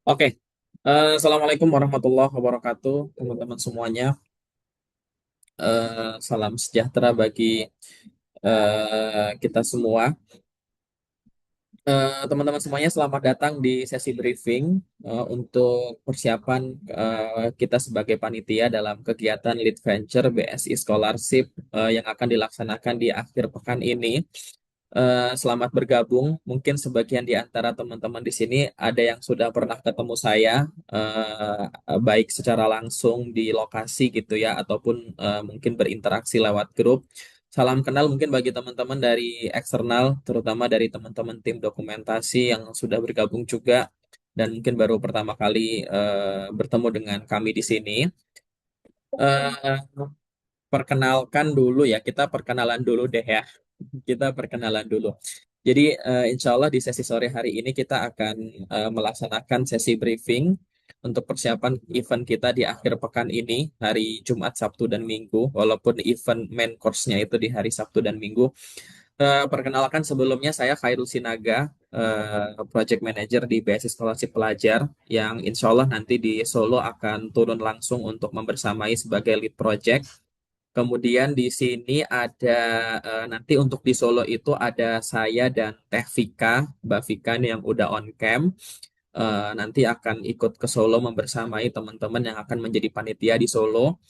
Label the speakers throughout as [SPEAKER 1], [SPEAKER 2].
[SPEAKER 1] Oke, Assalamualaikum warahmatullahi wabarakatuh, teman-teman semuanya. Salam sejahtera bagi kita semua. Teman-teman semuanya, selamat datang di sesi briefing untuk persiapan kita sebagai panitia dalam kegiatan Lead Venture BSI Scholarship yang akan dilaksanakan di akhir pekan ini. Selamat bergabung. Mungkin sebagian di antara teman-teman di sini ada yang sudah pernah ketemu saya, baik secara langsung di lokasi gitu ya, ataupun mungkin berinteraksi lewat grup. Salam kenal mungkin bagi teman-teman dari eksternal, terutama dari teman-teman tim dokumentasi yang sudah bergabung juga, dan mungkin baru pertama kali bertemu dengan kami di sini. Eh, Perkenalkan dulu ya, kita perkenalan dulu deh ya. Kita perkenalan dulu. Jadi insya Allah di sesi sore hari ini kita akan melaksanakan sesi briefing untuk persiapan event kita di akhir pekan ini, hari Jumat, Sabtu, dan Minggu. Walaupun event main course-nya itu di hari Sabtu dan Minggu. Perkenalkan sebelumnya saya Khairul Sinaga, Project Manager di BSI Scholarship Pelajar, yang insya Allah nanti di Solo akan turun langsung untuk membersamai sebagai lead project. Kemudian di sini ada nanti untuk di Solo itu ada saya dan Teh Vika, Mbak Vika nih yang udah on cam. Nanti akan ikut ke Solo membersamai teman-teman yang akan menjadi panitia di Solo.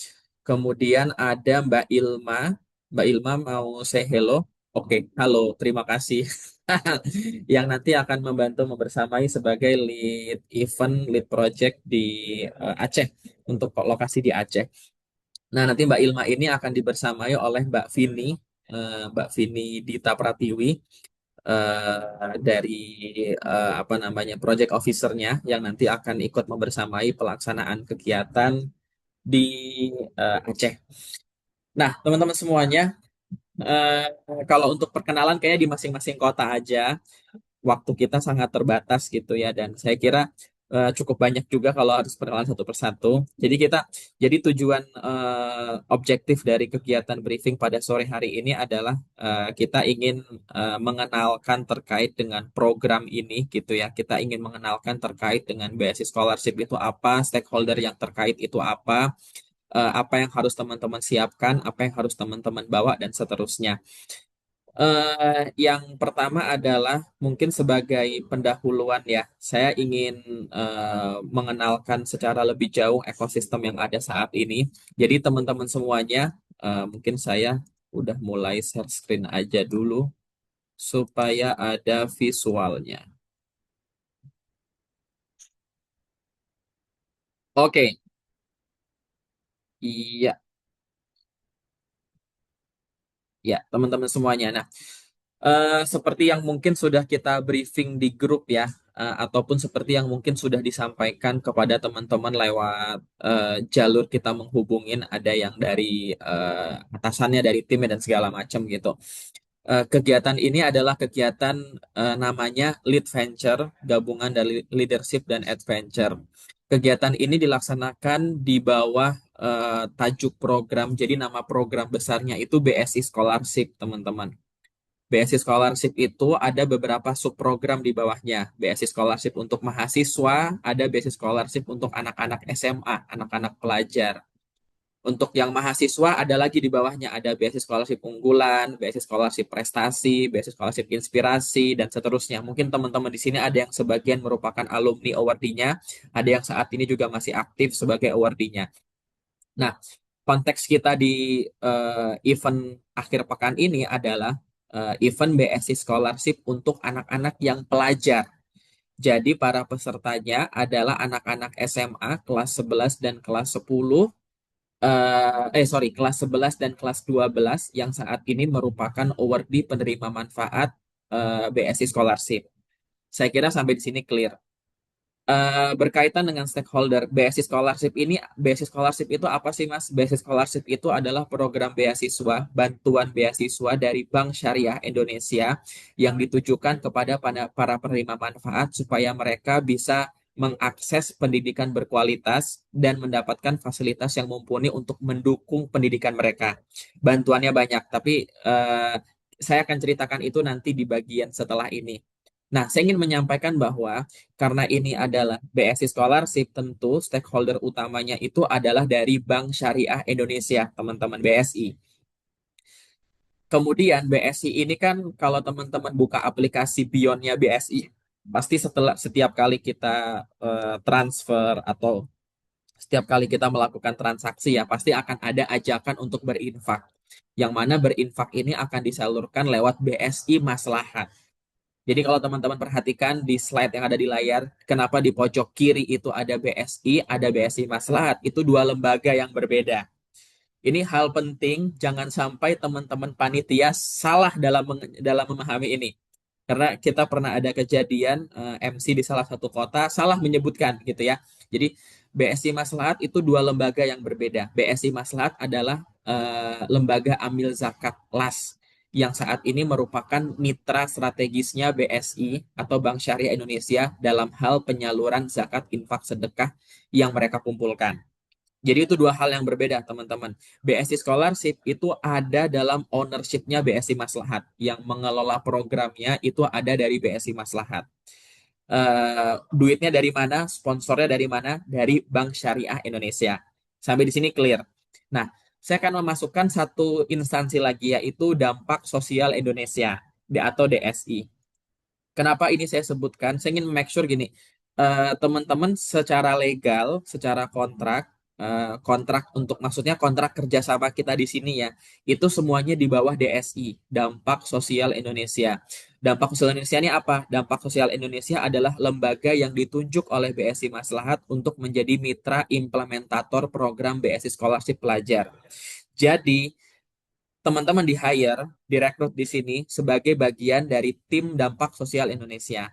[SPEAKER 1] Kemudian ada Mbak Ilma. Mbak Ilma mau say hello? Oke, halo, terima kasih. Yang nanti akan membantu membersamai sebagai lead event, lead project di Aceh, untuk lokasi di Aceh. Nah, nanti Mbak Ilma ini akan dibersamai oleh Mbak Vini Dita Pratiwi, dari apa namanya project officer-nya yang nanti akan ikut membersamai pelaksanaan kegiatan di Aceh. Nah, teman-teman semuanya, eh, kalau untuk perkenalan kayaknya di masing-masing kota aja, waktu kita sangat terbatas gitu ya, dan saya kira cukup banyak juga kalau harus perkenalan satu persatu. Jadi tujuan objektif dari kegiatan briefing pada sore hari ini adalah kita ingin mengenalkan terkait dengan program ini gitu ya. Kita ingin mengenalkan terkait dengan beasiswa scholarship itu apa, stakeholder yang terkait itu apa yang harus teman-teman siapkan, apa yang harus teman-teman bawa, dan seterusnya. Yang pertama adalah mungkin sebagai pendahuluan ya, saya ingin mengenalkan secara lebih jauh ekosistem yang ada saat ini. Jadi teman-teman semuanya, mungkin saya udah mulai share screen aja dulu supaya ada visualnya. Oke, iya, ya teman-teman semuanya. Nah, seperti yang mungkin sudah kita briefing di grup ya, ataupun seperti yang mungkin sudah disampaikan kepada teman-teman lewat jalur kita menghubungin, ada yang dari atasannya, dari timnya, dan segala macam gitu. Kegiatan ini adalah kegiatan namanya Lead Venture, gabungan dari leadership dan adventure. Kegiatan ini dilaksanakan di bawah tajuk program, jadi nama program besarnya itu BSI Scholarship, teman-teman. BSI Scholarship itu ada beberapa subprogram di bawahnya. BSI Scholarship untuk mahasiswa, ada BSI Scholarship untuk anak-anak SMA, anak-anak pelajar. Untuk yang mahasiswa ada lagi di bawahnya, ada beasiswa scholarship unggulan, beasiswa scholarship prestasi, beasiswa scholarship inspirasi, dan seterusnya. Mungkin teman-teman di sini ada yang sebagian merupakan alumni awardee-nya, ada yang saat ini juga masih aktif sebagai awardee-nya. Nah, konteks kita di event akhir pekan ini adalah event BSI Scholarship untuk anak-anak yang pelajar. Jadi para pesertanya adalah anak-anak SMA kelas 11 dan kelas 10, sorry, kelas 11 dan kelas 12 yang saat ini merupakan awardee penerima manfaat BSI Scholarship. Saya kira sampai di sini clear. Berkaitan dengan stakeholder BSI Scholarship ini, BSI Scholarship itu apa sih Mas? BSI Scholarship itu adalah program beasiswa, bantuan beasiswa dari Bank Syariah Indonesia yang ditujukan kepada para penerima manfaat supaya mereka bisa mengakses pendidikan berkualitas dan mendapatkan fasilitas yang mumpuni untuk mendukung pendidikan mereka. Bantuannya banyak, tapi saya akan ceritakan itu nanti di bagian setelah ini. Nah, saya ingin menyampaikan bahwa karena ini adalah BSI Scholarship, tentu stakeholder utamanya itu adalah dari Bank Syariah Indonesia, teman-teman BSI. Kemudian BSI ini kan kalau teman-teman buka aplikasi Beyondnya BSI, pasti setelah setiap kali kita transfer atau setiap kali kita melakukan transaksi ya pasti akan ada ajakan untuk berinfak. Yang mana berinfak ini akan disalurkan lewat BSI Maslahat. Jadi kalau teman-teman perhatikan di slide yang ada di layar, kenapa di pojok kiri itu ada BSI, ada BSI Maslahat, itu dua lembaga yang berbeda. Ini hal penting, jangan sampai teman-teman panitia salah dalam memahami ini. Karena kita pernah ada kejadian MC di salah satu kota salah menyebutkan gitu ya. Jadi BSI Maslahat itu dua lembaga yang berbeda. BSI Maslahat adalah lembaga amil zakat LAS yang saat ini merupakan mitra strategisnya BSI atau Bank Syariah Indonesia dalam hal penyaluran zakat infak sedekah yang mereka kumpulkan. Jadi itu dua hal yang berbeda, teman-teman. BSI Scholarship itu ada dalam ownership-nya BSI Maslahat. Yang mengelola programnya itu ada dari BSI Maslahat. Duitnya dari mana? Sponsornya dari mana? Dari Bank Syariah Indonesia. Sampai di sini clear. Nah, saya akan memasukkan satu instansi lagi, yaitu Dampak Sosial Indonesia atau DSI. Kenapa ini saya sebutkan? Saya ingin make sure gini, teman-teman secara legal, secara kontrak untuk maksudnya kontrak kerjasama kita di sini ya, itu semuanya di bawah DSI, Dampak Sosial Indonesia. Dampak Sosial Indonesia ini apa? Dampak Sosial Indonesia adalah lembaga yang ditunjuk oleh BSI Maslahat untuk menjadi mitra implementator program BSI Scholarship Pelajar. Jadi, teman-teman di hire, direkrut di sini sebagai bagian dari tim dampak sosial Indonesia.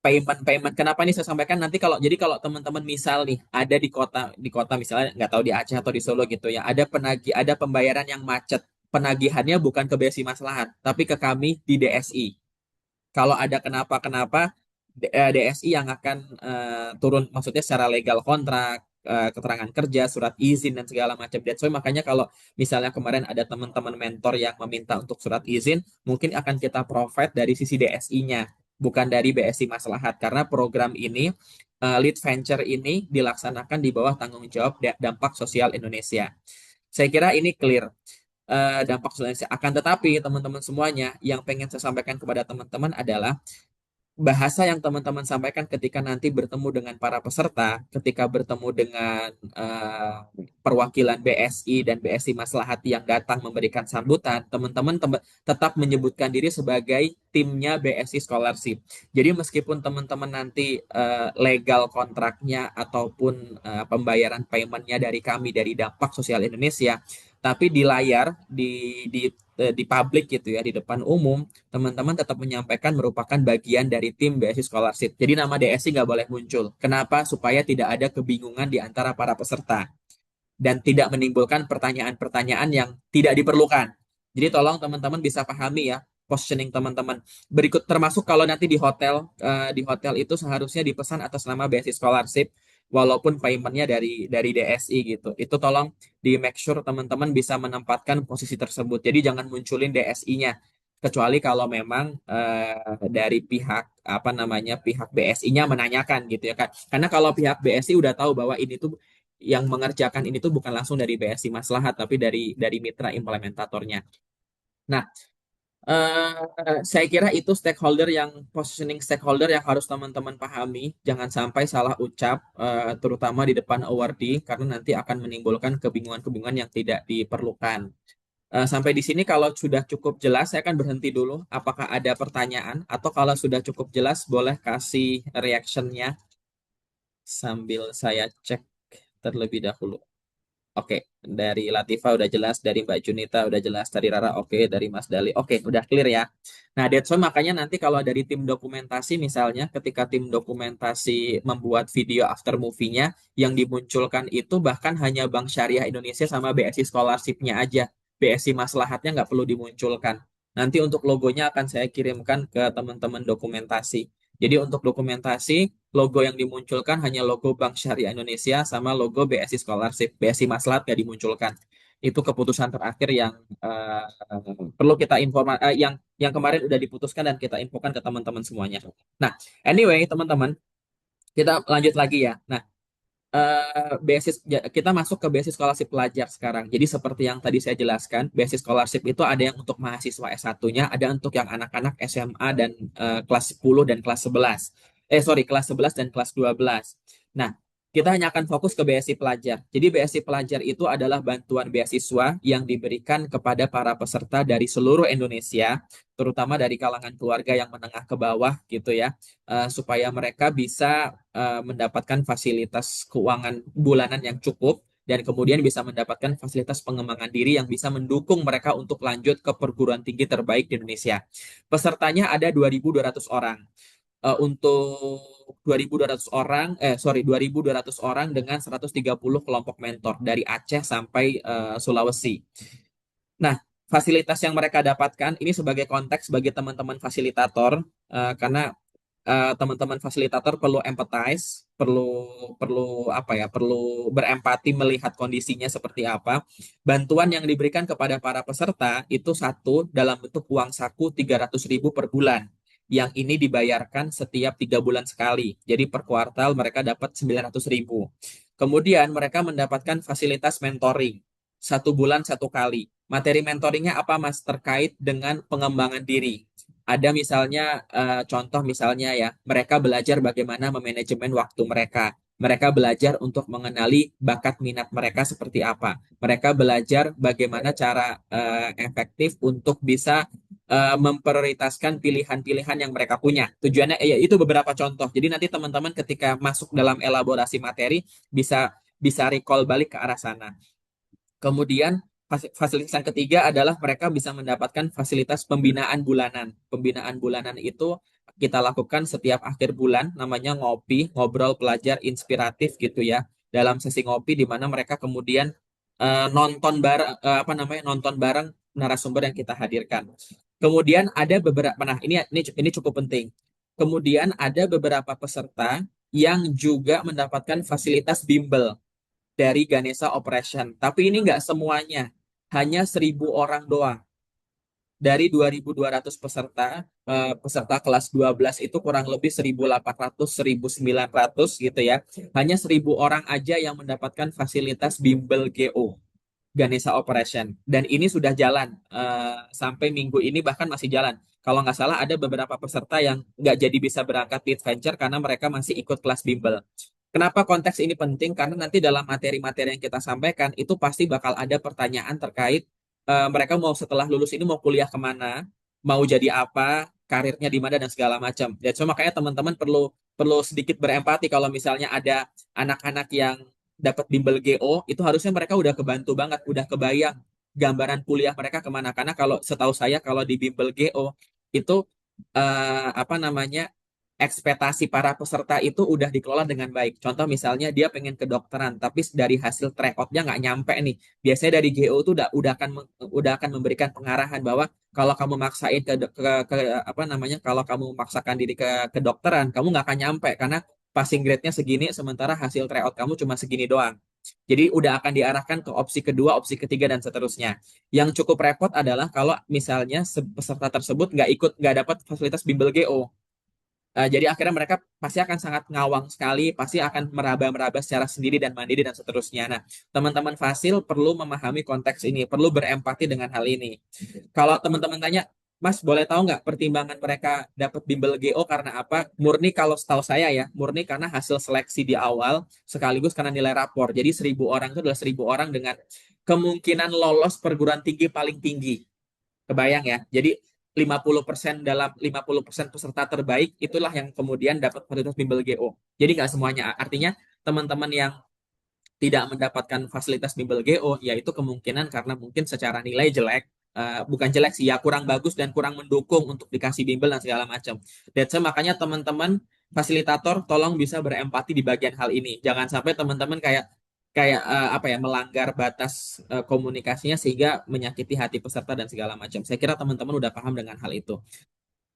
[SPEAKER 1] Payment. Kenapa ini saya sampaikan nanti kalau teman-teman misal nih ada di kota misalnya nggak tahu di Aceh atau di Solo gitu ya, ada pembayaran yang macet. Penagihannya bukan ke BSI Maslahat, tapi ke kami di DSI. Kalau ada kenapa-kenapa, DSI yang akan turun, maksudnya secara legal kontrak, keterangan kerja, surat izin, dan segala macam. That's why makanya kalau misalnya kemarin ada teman-teman mentor yang meminta untuk surat izin, mungkin akan kita provide dari sisi DSI-nya, bukan dari BSI Maslahat. Karena program ini, lead venture ini dilaksanakan di bawah tanggung jawab Dampak Sosial Indonesia. Saya kira ini clear, dampak sosial Indonesia. Akan tetapi teman-teman semuanya, yang pengen saya sampaikan kepada teman-teman adalah bahasa yang teman-teman sampaikan ketika nanti bertemu dengan para peserta, ketika bertemu dengan perwakilan BSI dan BSI Maslahat yang datang memberikan sambutan, teman-teman tetap menyebutkan diri sebagai timnya BSI Scholarship. Jadi meskipun teman-teman nanti legal kontraknya ataupun pembayaran paymentnya dari kami dari Dampak Sosial Indonesia, tapi di layar di publik gitu ya, di depan umum, teman-teman tetap menyampaikan merupakan bagian dari tim BSI Scholarship. Jadi nama DSI nggak boleh muncul. Kenapa? Supaya tidak ada kebingungan di antara para peserta dan tidak menimbulkan pertanyaan-pertanyaan yang tidak diperlukan. Jadi tolong teman-teman bisa pahami ya positioning teman-teman. Berikut termasuk kalau nanti di hotel itu seharusnya dipesan atas nama BSI Scholarship walaupun paymentnya dari DSI gitu. Itu tolong di make sure teman-teman bisa menempatkan posisi tersebut. Jadi jangan munculin DSI-nya kecuali kalau memang dari pihak apa namanya pihak BSI-nya menanyakan gitu ya kan. Karena kalau pihak BSI udah tahu bahwa ini tuh yang mengerjakan ini tuh bukan langsung dari BSI Maslahat tapi dari mitra implementatornya. Nah, saya kira itu positioning stakeholder yang harus teman-teman pahami. Jangan sampai salah ucap, terutama di depan awardee, karena nanti akan menimbulkan kebingungan-kebingungan yang tidak diperlukan. Sampai di sini kalau sudah cukup jelas, saya akan berhenti dulu. Apakah ada pertanyaan? Atau kalau sudah cukup jelas, boleh kasih reaction-nya sambil saya cek terlebih dahulu. Oke, dari Latifa udah jelas, dari Mbak Junita udah jelas, dari Rara oke, dari Mas Dali oke, udah clear ya. Nah, that's why makanya nanti kalau dari tim dokumentasi misalnya, ketika tim dokumentasi membuat video after movie-nya, yang dimunculkan itu bahkan hanya Bank Syariah Indonesia sama BSI Scholarship-nya aja. BSI Maslahatnya nggak perlu dimunculkan. Nanti untuk logonya akan saya kirimkan ke teman-teman dokumentasi. Jadi untuk dokumentasi, logo yang dimunculkan hanya logo Bank Syariah Indonesia sama logo BSI Scholarship. BSI Maslahat nggak dimunculkan. Itu keputusan terakhir yang uh, perlu kita yang kemarin udah diputuskan dan kita infokan ke teman-teman semuanya. Nah, anyway, teman-teman, kita lanjut lagi ya. Nah, kita masuk ke beasiswa scholarship pelajar sekarang. Jadi seperti yang tadi saya jelaskan, beasiswa scholarship itu ada yang untuk mahasiswa S1-nya, ada untuk yang anak-anak SMA dan kelas 10 dan kelas 11. Sorry, kelas 11 dan kelas 12. Nah, kita hanya akan fokus ke beasiswa pelajar. Jadi beasiswa pelajar itu adalah bantuan beasiswa yang diberikan kepada para peserta dari seluruh Indonesia, terutama dari kalangan keluarga yang menengah ke bawah gitu ya, supaya mereka bisa mendapatkan fasilitas keuangan bulanan yang cukup dan kemudian bisa mendapatkan fasilitas pengembangan diri yang bisa mendukung mereka untuk lanjut ke perguruan tinggi terbaik di Indonesia. Pesertanya ada 2.200 orang. Untuk 2.200 orang, 2.200 orang dengan 130 kelompok mentor dari Aceh sampai Sulawesi. Nah, fasilitas yang mereka dapatkan ini sebagai konteks bagi teman-teman fasilitator, karena teman-teman fasilitator perlu empathize, perlu perlu apa ya, perlu berempati melihat kondisinya seperti apa. Bantuan yang diberikan kepada para peserta itu satu dalam bentuk uang saku 300.000 per bulan. Yang ini dibayarkan setiap 3 bulan sekali. Jadi per kuartal mereka dapat 900.000. Kemudian mereka mendapatkan fasilitas mentoring 1 bulan 1 kali. Materi mentoringnya apa Mas? Terkait dengan pengembangan diri. Ada misalnya contoh misalnya ya, mereka belajar bagaimana memanajemen waktu mereka. Mereka belajar untuk mengenali bakat minat mereka seperti apa. Mereka belajar bagaimana cara efektif untuk bisa memprioritaskan pilihan-pilihan yang mereka punya. Tujuannya ya itu beberapa contoh. Jadi nanti teman-teman ketika masuk dalam elaborasi materi bisa bisa recall balik ke arah sana. Kemudian fasilitas yang ketiga adalah mereka bisa mendapatkan fasilitas pembinaan bulanan. Pembinaan bulanan itu kita lakukan setiap akhir bulan, namanya ngopi, ngobrol pelajar inspiratif gitu ya. Dalam sesi ngopi di mana mereka kemudian nonton bareng, nonton bareng narasumber yang kita hadirkan. Kemudian ada beberapa, nah ini cukup penting. Kemudian ada beberapa peserta yang juga mendapatkan fasilitas bimbel dari Ganesha Operation. Tapi ini nggak semuanya, hanya 1.000 orang doang. Dari 2.200 peserta, peserta kelas 12 itu kurang lebih 1.800, 1.900 gitu ya. Hanya 1.000 orang aja yang mendapatkan fasilitas bimbel GO, Ganesha Operation. Dan ini sudah jalan, sampai minggu ini bahkan masih jalan. Kalau nggak salah ada beberapa peserta yang nggak jadi bisa berangkat di Adventure karena mereka masih ikut kelas bimbel. Kenapa konteks ini penting? Karena nanti dalam materi-materi yang kita sampaikan itu pasti bakal ada pertanyaan terkait mereka mau setelah lulus ini mau kuliah kemana, mau jadi apa, karirnya di mana dan segala macam. Dan so makanya teman-teman perlu perlu sedikit berempati kalau misalnya ada anak-anak yang dapat bimbel GO, itu harusnya mereka udah kebantu banget, udah kebayang gambaran kuliah mereka kemana. Karena kalau setahu saya kalau di bimbel GO itu apa namanya, ekspektasi para peserta itu udah dikelola dengan baik. Contoh misalnya dia pengen kedokteran, tapi dari hasil tryout-nya nggak nyampe nih. Biasanya dari GO itu udah akan memberikan pengarahan bahwa kalau kamu maksain apa namanya, kalau kamu memaksakan diri ke kedokteran, kamu nggak akan nyampe karena passing grade-nya segini, sementara hasil tryout kamu cuma segini doang. Jadi udah akan diarahkan ke opsi kedua, opsi ketiga, dan seterusnya. Yang cukup repot adalah kalau misalnya peserta tersebut nggak dapat fasilitas bimbel GO. Jadi akhirnya mereka pasti akan sangat ngawang sekali, pasti akan meraba-meraba secara sendiri dan mandiri dan seterusnya. Nah, teman-teman Fasil perlu memahami konteks ini, perlu berempati dengan hal ini. Kalau teman-teman tanya, Mas, boleh tahu nggak pertimbangan mereka dapat bimbel GO karena apa? Murni kalau setahu saya ya, murni karena hasil seleksi di awal, sekaligus karena nilai rapor. Jadi 1.000 orang itu adalah 1.000 orang dengan kemungkinan lolos perguruan tinggi paling tinggi. Kebayang ya. Jadi 50% dalam 50% peserta terbaik itulah yang kemudian dapat fasilitas bimbel GO. Jadi nggak semuanya. Artinya teman-teman yang tidak mendapatkan fasilitas bimbel GO, yaitu kemungkinan karena mungkin secara nilai jelek, bukan jelek sih ya, kurang bagus dan kurang mendukung untuk dikasih bimbel dan segala macam. Dan makanya teman-teman fasilitator tolong bisa berempati di bagian hal ini. Jangan sampai teman-teman kayak kayak apa ya, melanggar batas komunikasinya sehingga menyakiti hati peserta dan segala macam. Saya kira teman-teman udah paham dengan hal itu.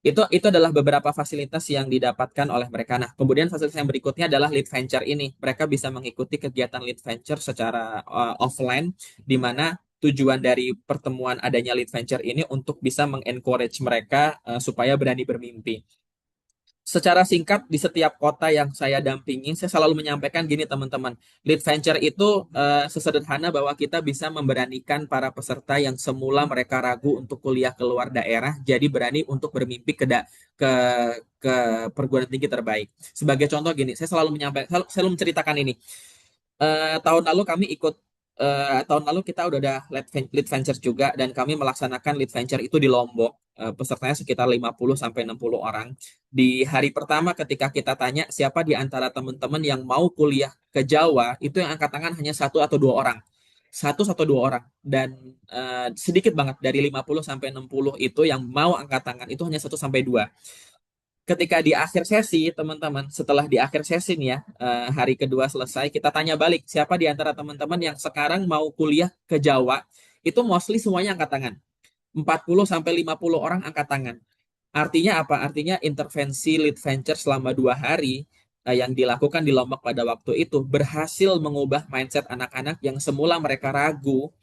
[SPEAKER 1] Itu adalah beberapa fasilitas yang didapatkan oleh mereka. Nah, kemudian fasilitas yang berikutnya adalah lead venture ini. Mereka bisa mengikuti kegiatan lead venture secara offline, di mana tujuan dari pertemuan adanya lead venture ini untuk bisa mengencourage mereka supaya berani bermimpi. Secara singkat, di setiap kota yang saya dampingi, saya selalu menyampaikan gini teman-teman, lead venture itu sesederhana bahwa kita bisa memberanikan para peserta yang semula mereka ragu untuk kuliah ke luar daerah, jadi berani untuk bermimpi ke ke perguruan tinggi terbaik. Sebagai contoh gini, saya selalu menyampaikan, selalu menceritakan ini. Tahun lalu kami ikut tahun lalu kita udah ada lead venture juga dan kami melaksanakan lead venture itu di Lombok. Pesertanya sekitar 50 sampai 60 orang. Di hari pertama ketika kita tanya siapa di antara teman-teman yang mau kuliah ke Jawa, itu yang angkat tangan hanya satu atau dua orang. Satu atau dua orang. Dan sedikit banget dari 50 sampai 60 itu yang mau angkat tangan itu hanya satu sampai dua. Ketika di akhir sesi, teman-teman, setelah di akhir sesi nih ya, hari kedua selesai, kita tanya balik, siapa di antara teman-teman yang sekarang mau kuliah ke Jawa, itu mostly semuanya angkat tangan. 40 sampai 50 orang angkat tangan. Artinya apa? Artinya intervensi lead venture selama 2 hari yang dilakukan di Lombok pada waktu itu berhasil mengubah mindset anak-anak yang semula mereka ragu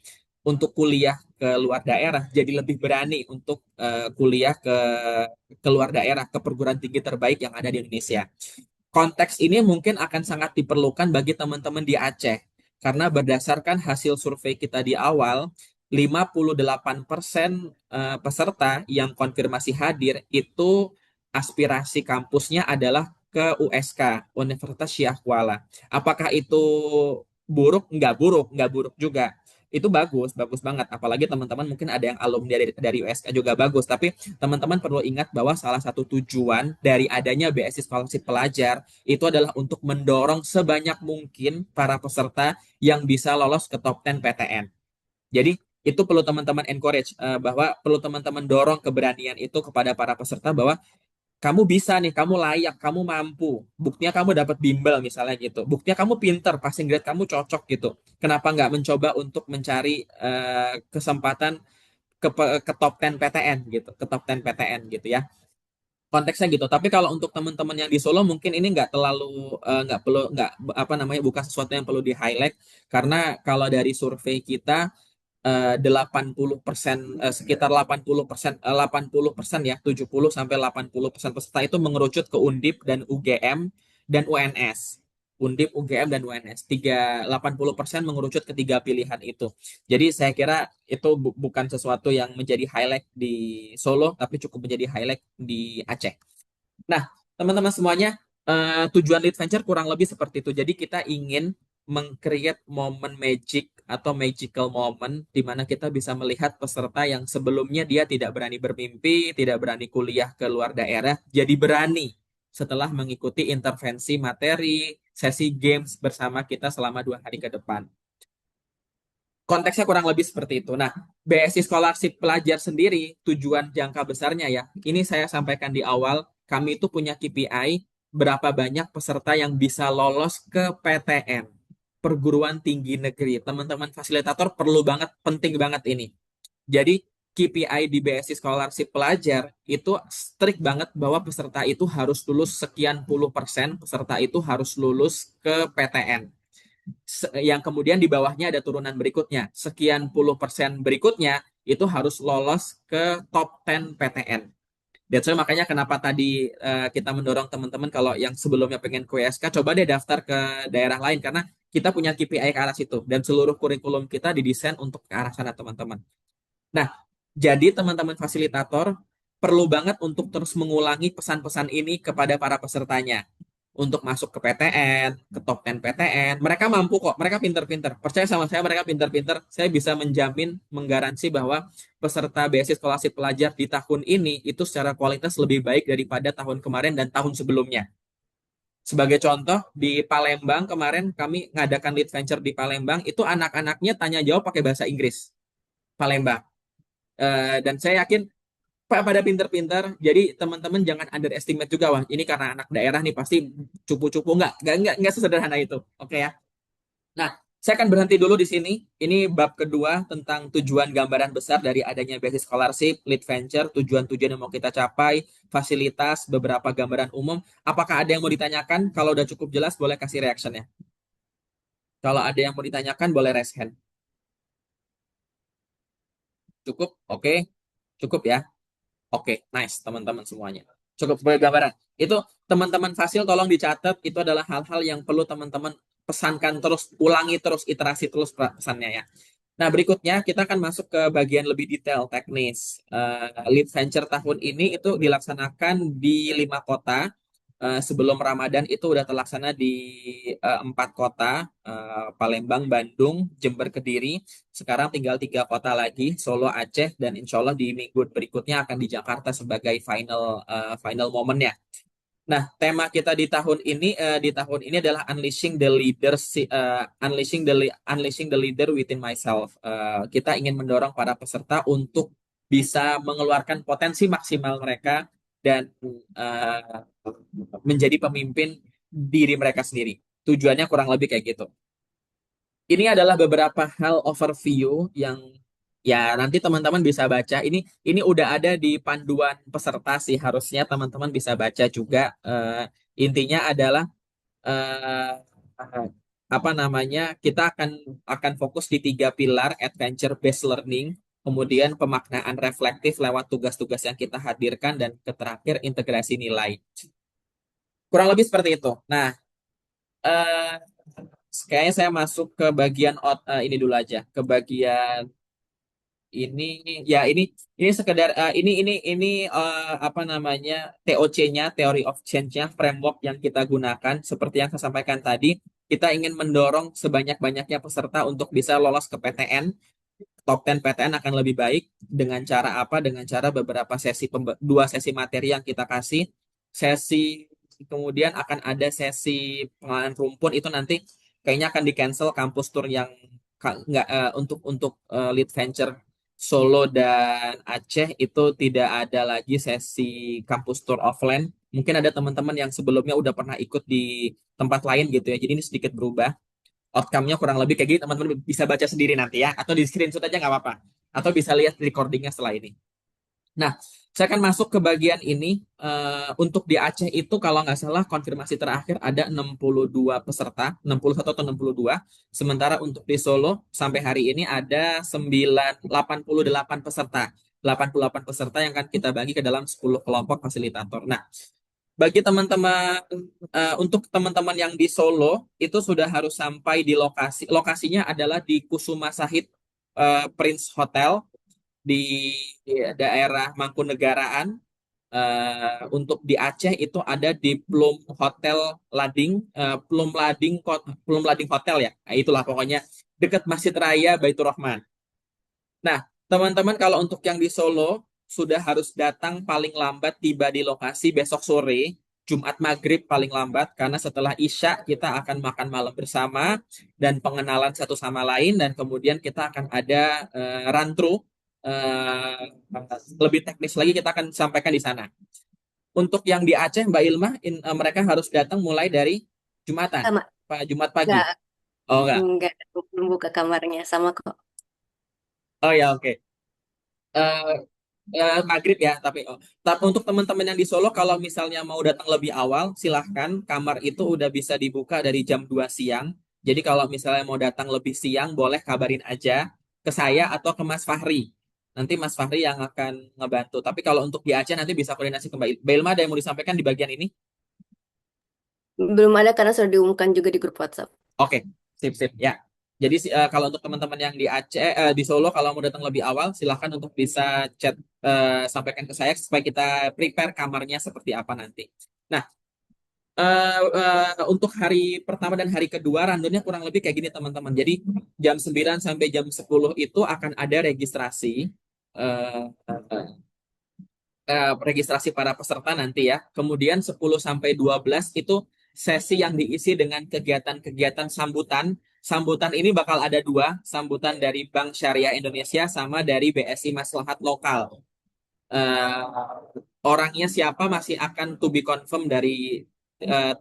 [SPEAKER 1] untuk kuliah ke luar daerah jadi lebih berani untuk kuliah ke luar daerah ke perguruan tinggi terbaik yang ada di Indonesia. Konteks ini mungkin akan sangat diperlukan bagi teman-teman di Aceh karena berdasarkan hasil survei kita di awal 58% peserta yang konfirmasi hadir itu aspirasi kampusnya adalah ke USK, Universitas Syah Kuala. Apakah itu buruk? Nggak buruk juga. Itu bagus, bagus banget. Apalagi teman-teman mungkin ada yang alumni dari USK juga bagus. Tapi teman-teman perlu ingat bahwa salah satu tujuan dari adanya beasiswa scholarship pelajar itu adalah untuk mendorong sebanyak mungkin para peserta yang bisa lolos ke top 10 PTN. Jadi itu perlu teman-teman encourage bahwa perlu teman-teman dorong keberanian itu kepada para peserta bahwa kamu bisa nih, kamu layak, kamu mampu. Buktinya kamu dapat bimbel misalnya gitu. Buktinya kamu pinter, passing grade kamu cocok gitu. Kenapa nggak mencoba untuk mencari kesempatan ke top 10 PTN gitu, ke top 10 PTN gitu ya. Konteksnya gitu. Tapi kalau untuk teman-teman yang di Solo mungkin ini nggak perlu nggak apa namanya bukan sesuatu yang perlu di highlight karena kalau dari survei kita 80% sekitar 80% 80% ya 70 sampai 80% peserta itu mengerucut ke Undip dan UGM dan UNS. Undip, UGM dan UNS. 80% mengerucut ke tiga pilihan itu. Jadi saya kira itu bukan sesuatu yang menjadi highlight di Solo tapi cukup menjadi highlight di Aceh. Nah, teman-teman semuanya, tujuan lead venture kurang lebih seperti itu. Jadi kita ingin meng-create momen magic atau magical moment di mana kita bisa melihat peserta yang sebelumnya dia tidak berani bermimpi, tidak berani kuliah ke luar daerah, jadi berani setelah mengikuti intervensi materi, sesi games bersama kita selama 2 hari ke depan. Konteksnya kurang lebih seperti itu. Nah, BSI Scholarship pelajar sendiri, tujuan jangka besarnya ya, ini saya sampaikan di awal, kami itu punya KPI berapa banyak peserta yang bisa lolos ke PTN, perguruan tinggi negeri. Teman-teman fasilitator perlu banget, penting banget ini. Jadi, KPI di BSI Scholarship pelajar itu strict banget bahwa peserta itu harus lulus sekian puluh persen, peserta itu harus lulus ke PTN yang kemudian di bawahnya ada turunan berikutnya. Sekian puluh persen berikutnya itu harus lolos ke top 10 PTN. That's why makanya kenapa tadi kita mendorong teman-teman kalau yang sebelumnya pengen ke WSK, coba deh daftar ke daerah lain karena kita punya KPI ke arah situ dan seluruh kurikulum kita didesain untuk ke arah sana teman-teman. Nah, jadi teman-teman fasilitator perlu banget untuk terus mengulangi pesan-pesan ini kepada para pesertanya untuk masuk ke PTN, ke top 10 PTN. Mereka mampu kok, mereka pinter-pinter. Percaya sama saya, mereka pinter-pinter. Saya bisa menjamin, menggaransi bahwa peserta beasiswa scholarship pelajar di tahun ini itu secara kualitas lebih baik daripada tahun kemarin dan tahun sebelumnya. Sebagai contoh, di Palembang kemarin kami ngadakan lead venture di Palembang, itu anak-anaknya tanya jawab pakai bahasa Inggris. Palembang. Dan saya yakin pada pinter-pinter. Jadi teman-teman jangan underestimate juga, wah ini karena anak daerah nih pasti cupu-cupu nggak sesederhana itu. Oke ya. Nah, saya akan berhenti dulu di sini. Ini bab kedua tentang tujuan gambaran besar dari adanya beasiswa scholarship, lead venture, tujuan-tujuan yang mau kita capai, fasilitas, beberapa gambaran umum. Apakah ada yang mau ditanyakan? Kalau udah cukup jelas, boleh kasih reaction ya. Kalau ada yang mau ditanyakan, boleh raise hand. Cukup? Oke. Cukup ya? Oke, nice teman-teman semuanya. Cukup sebagai gambaran. Itu teman-teman Fasil tolong dicatat, itu adalah hal-hal yang perlu teman-teman pesankan terus, ulangi terus, iterasi terus pesannya ya. Nah, berikutnya kita akan masuk ke bagian lebih detail teknis. Lead Venture tahun ini itu dilaksanakan di 5 kota. Sebelum Ramadan itu udah terlaksana di 4 kota, Palembang, Bandung, Jember, Kediri. Sekarang tinggal 3 kota lagi, Solo, Aceh, dan insya Allah di minggu berikutnya akan di Jakarta sebagai final momennya. Nah, tema kita di tahun ini adalah unleashing the leader within myself. Kita ingin mendorong para peserta untuk bisa mengeluarkan potensi maksimal mereka dan uh, menjadi pemimpin diri mereka sendiri. Tujuannya kurang lebih kayak gitu. Ini adalah beberapa hal overview yang ya nanti teman-teman bisa baca. Ini udah ada di panduan peserta sih, harusnya teman-teman bisa baca juga. Intinya adalah eh, apa namanya? Kita akan fokus di 3 pilar: adventure based learning, kemudian pemaknaan reflektif lewat tugas-tugas yang kita hadirkan, dan terakhir integrasi nilai. Kurang lebih seperti itu. Nah, eh, kayaknya saya masuk ke bagian ini dulu aja, ke bagian ini. Ya, ini sekedar apa namanya, TOC-nya, Theory of Change-nya, framework yang kita gunakan. Seperti yang saya sampaikan tadi, kita ingin mendorong sebanyak-banyaknya peserta untuk bisa lolos ke PTN. Top 10 PTN akan lebih baik dengan cara apa? Dengan cara beberapa dua sesi materi yang kita kasih. Sesi kemudian akan ada sesi pengalaman rumpun, itu nanti kayaknya akan di cancel kampus tour yang nggak, untuk lead venture Solo dan Aceh itu tidak ada lagi sesi kampus tour offline. Mungkin ada teman-teman yang sebelumnya udah pernah ikut di tempat lain gitu ya. Jadi ini sedikit berubah. Outcome-nya kurang lebih kayak gitu, teman-teman bisa baca sendiri nanti ya, atau di screenshot aja nggak apa-apa, atau bisa lihat recordingnya setelah ini. Nah, saya akan masuk ke bagian ini. Untuk di Aceh itu kalau nggak salah konfirmasi terakhir ada 62 peserta, 61 atau 62. Sementara untuk di Solo sampai hari ini ada 88 peserta. 88 peserta yang akan kita bagi ke dalam 10 kelompok fasilitator. Nah, bagi teman-teman, untuk teman-teman yang di Solo itu sudah harus sampai di lokasi. Lokasinya adalah di Kusuma Sahid Prince Hotel di daerah Mangkunegaraan. Untuk di Aceh itu ada di Plum Hotel Lading, Plum Lading Hotel ya. Nah, itulah pokoknya dekat Masjid Raya Baitur Rahman. Nah, teman-teman kalau untuk yang di Solo sudah harus datang paling lambat tiba di lokasi besok sore, Jumat Maghrib paling lambat, karena setelah Isya kita akan makan malam bersama dan pengenalan satu sama lain, dan kemudian kita akan ada run through lebih teknis lagi kita akan sampaikan di sana. Untuk yang di Aceh, Mbak Ilma, mereka harus datang mulai dari Jumatan,
[SPEAKER 2] Sama,
[SPEAKER 1] Pak, Jumat pagi.
[SPEAKER 2] nggak
[SPEAKER 1] Oh enggak.
[SPEAKER 2] nggak belum buka kamarnya sama kok.
[SPEAKER 1] Oh ya, oke. Eh, Maghrib ya, tapi untuk teman-teman yang di Solo kalau misalnya mau datang lebih awal silahkan, kamar itu udah bisa dibuka dari jam 2 siang. Jadi kalau misalnya mau datang lebih siang boleh kabarin aja ke saya atau ke Mas Fahri. Nanti Mas Fahri yang akan ngebantu. Tapi kalau untuk di Aceh nanti bisa koordinasi ke Mbak Ilma. Ada yang mau disampaikan di bagian ini?
[SPEAKER 2] Belum ada karena sudah diumumkan juga di grup WhatsApp.
[SPEAKER 1] Oke, sip sip ya. Jadi kalau untuk teman-teman yang di Aceh, di Solo kalau mau datang lebih awal, silahkan untuk bisa chat, sampaikan ke saya supaya kita prepare kamarnya seperti apa nanti. Nah, untuk hari pertama dan hari kedua randonnya kurang lebih kayak gini teman-teman. Jadi jam 9 sampai jam 10 itu akan ada registrasi, eh, registrasi para peserta nanti ya. Kemudian 10 sampai 12 itu sesi yang diisi dengan kegiatan-kegiatan sambutan. Sambutan ini bakal ada dua, sambutan dari Bank Syariah Indonesia sama dari BSI Maslahat Lokal. Eh, Orangnya siapa masih akan to be confirm dari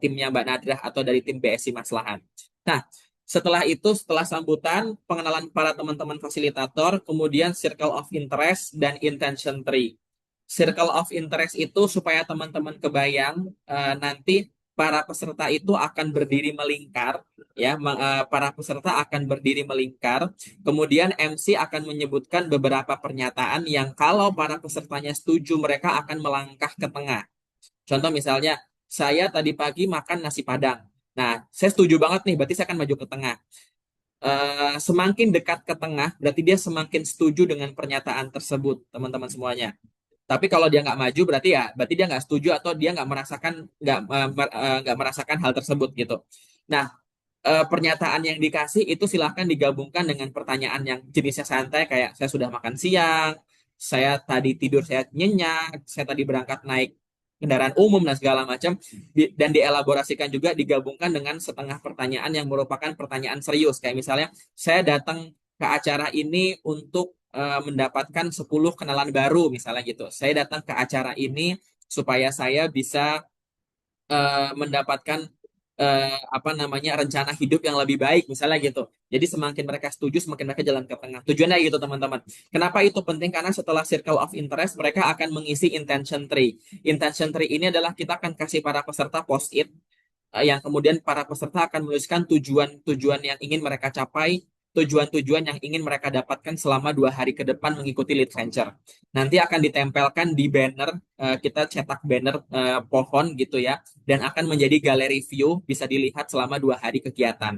[SPEAKER 1] timnya Mbak Nadrah atau dari tim BSI Maslahat. Nah, setelah itu, setelah sambutan, pengenalan para teman-teman fasilitator, kemudian circle of interest dan intention tree. Circle of interest itu supaya teman-teman kebayang nanti para peserta itu akan berdiri melingkar, ya, para peserta akan berdiri melingkar. Kemudian MC akan menyebutkan beberapa pernyataan yang kalau para pesertanya setuju, mereka akan melangkah ke tengah. Contoh misalnya, saya tadi pagi makan nasi Padang. Nah, saya setuju banget nih, berarti saya akan maju ke tengah. Semakin dekat ke tengah, berarti dia semakin setuju dengan pernyataan tersebut, teman-teman semuanya. Tapi kalau dia nggak maju, berarti ya, berarti dia nggak setuju atau dia nggak merasakan hal tersebut gitu. Nah, pernyataan yang dikasih itu silahkan digabungkan dengan pertanyaan yang jenisnya santai kayak saya sudah makan siang, saya tadi tidur saya nyenyak, saya tadi berangkat naik kendaraan umum dan segala macam, dan dielaborasikan juga digabungkan dengan setengah pertanyaan yang merupakan pertanyaan serius kayak misalnya saya datang ke acara ini untuk mendapatkan 10 kenalan baru misalnya gitu. Saya datang ke acara ini supaya saya bisa mendapatkan apa namanya rencana hidup yang lebih baik misalnya gitu. Jadi semakin mereka setuju, semakin mereka jalan ke tengah. Tujuannya gitu teman-teman. Kenapa itu penting? Karena setelah circle of interest mereka akan mengisi intention tree. Intention tree ini adalah kita akan kasih para peserta post-it yang kemudian para peserta akan menuliskan tujuan-tujuan yang ingin mereka capai, tujuan-tujuan yang ingin mereka dapatkan selama 2 hari ke depan mengikuti Lead Venture. Nanti akan ditempelkan di banner, kita cetak banner pohon gitu ya, dan akan menjadi galeri view, bisa dilihat selama 2 hari kegiatan.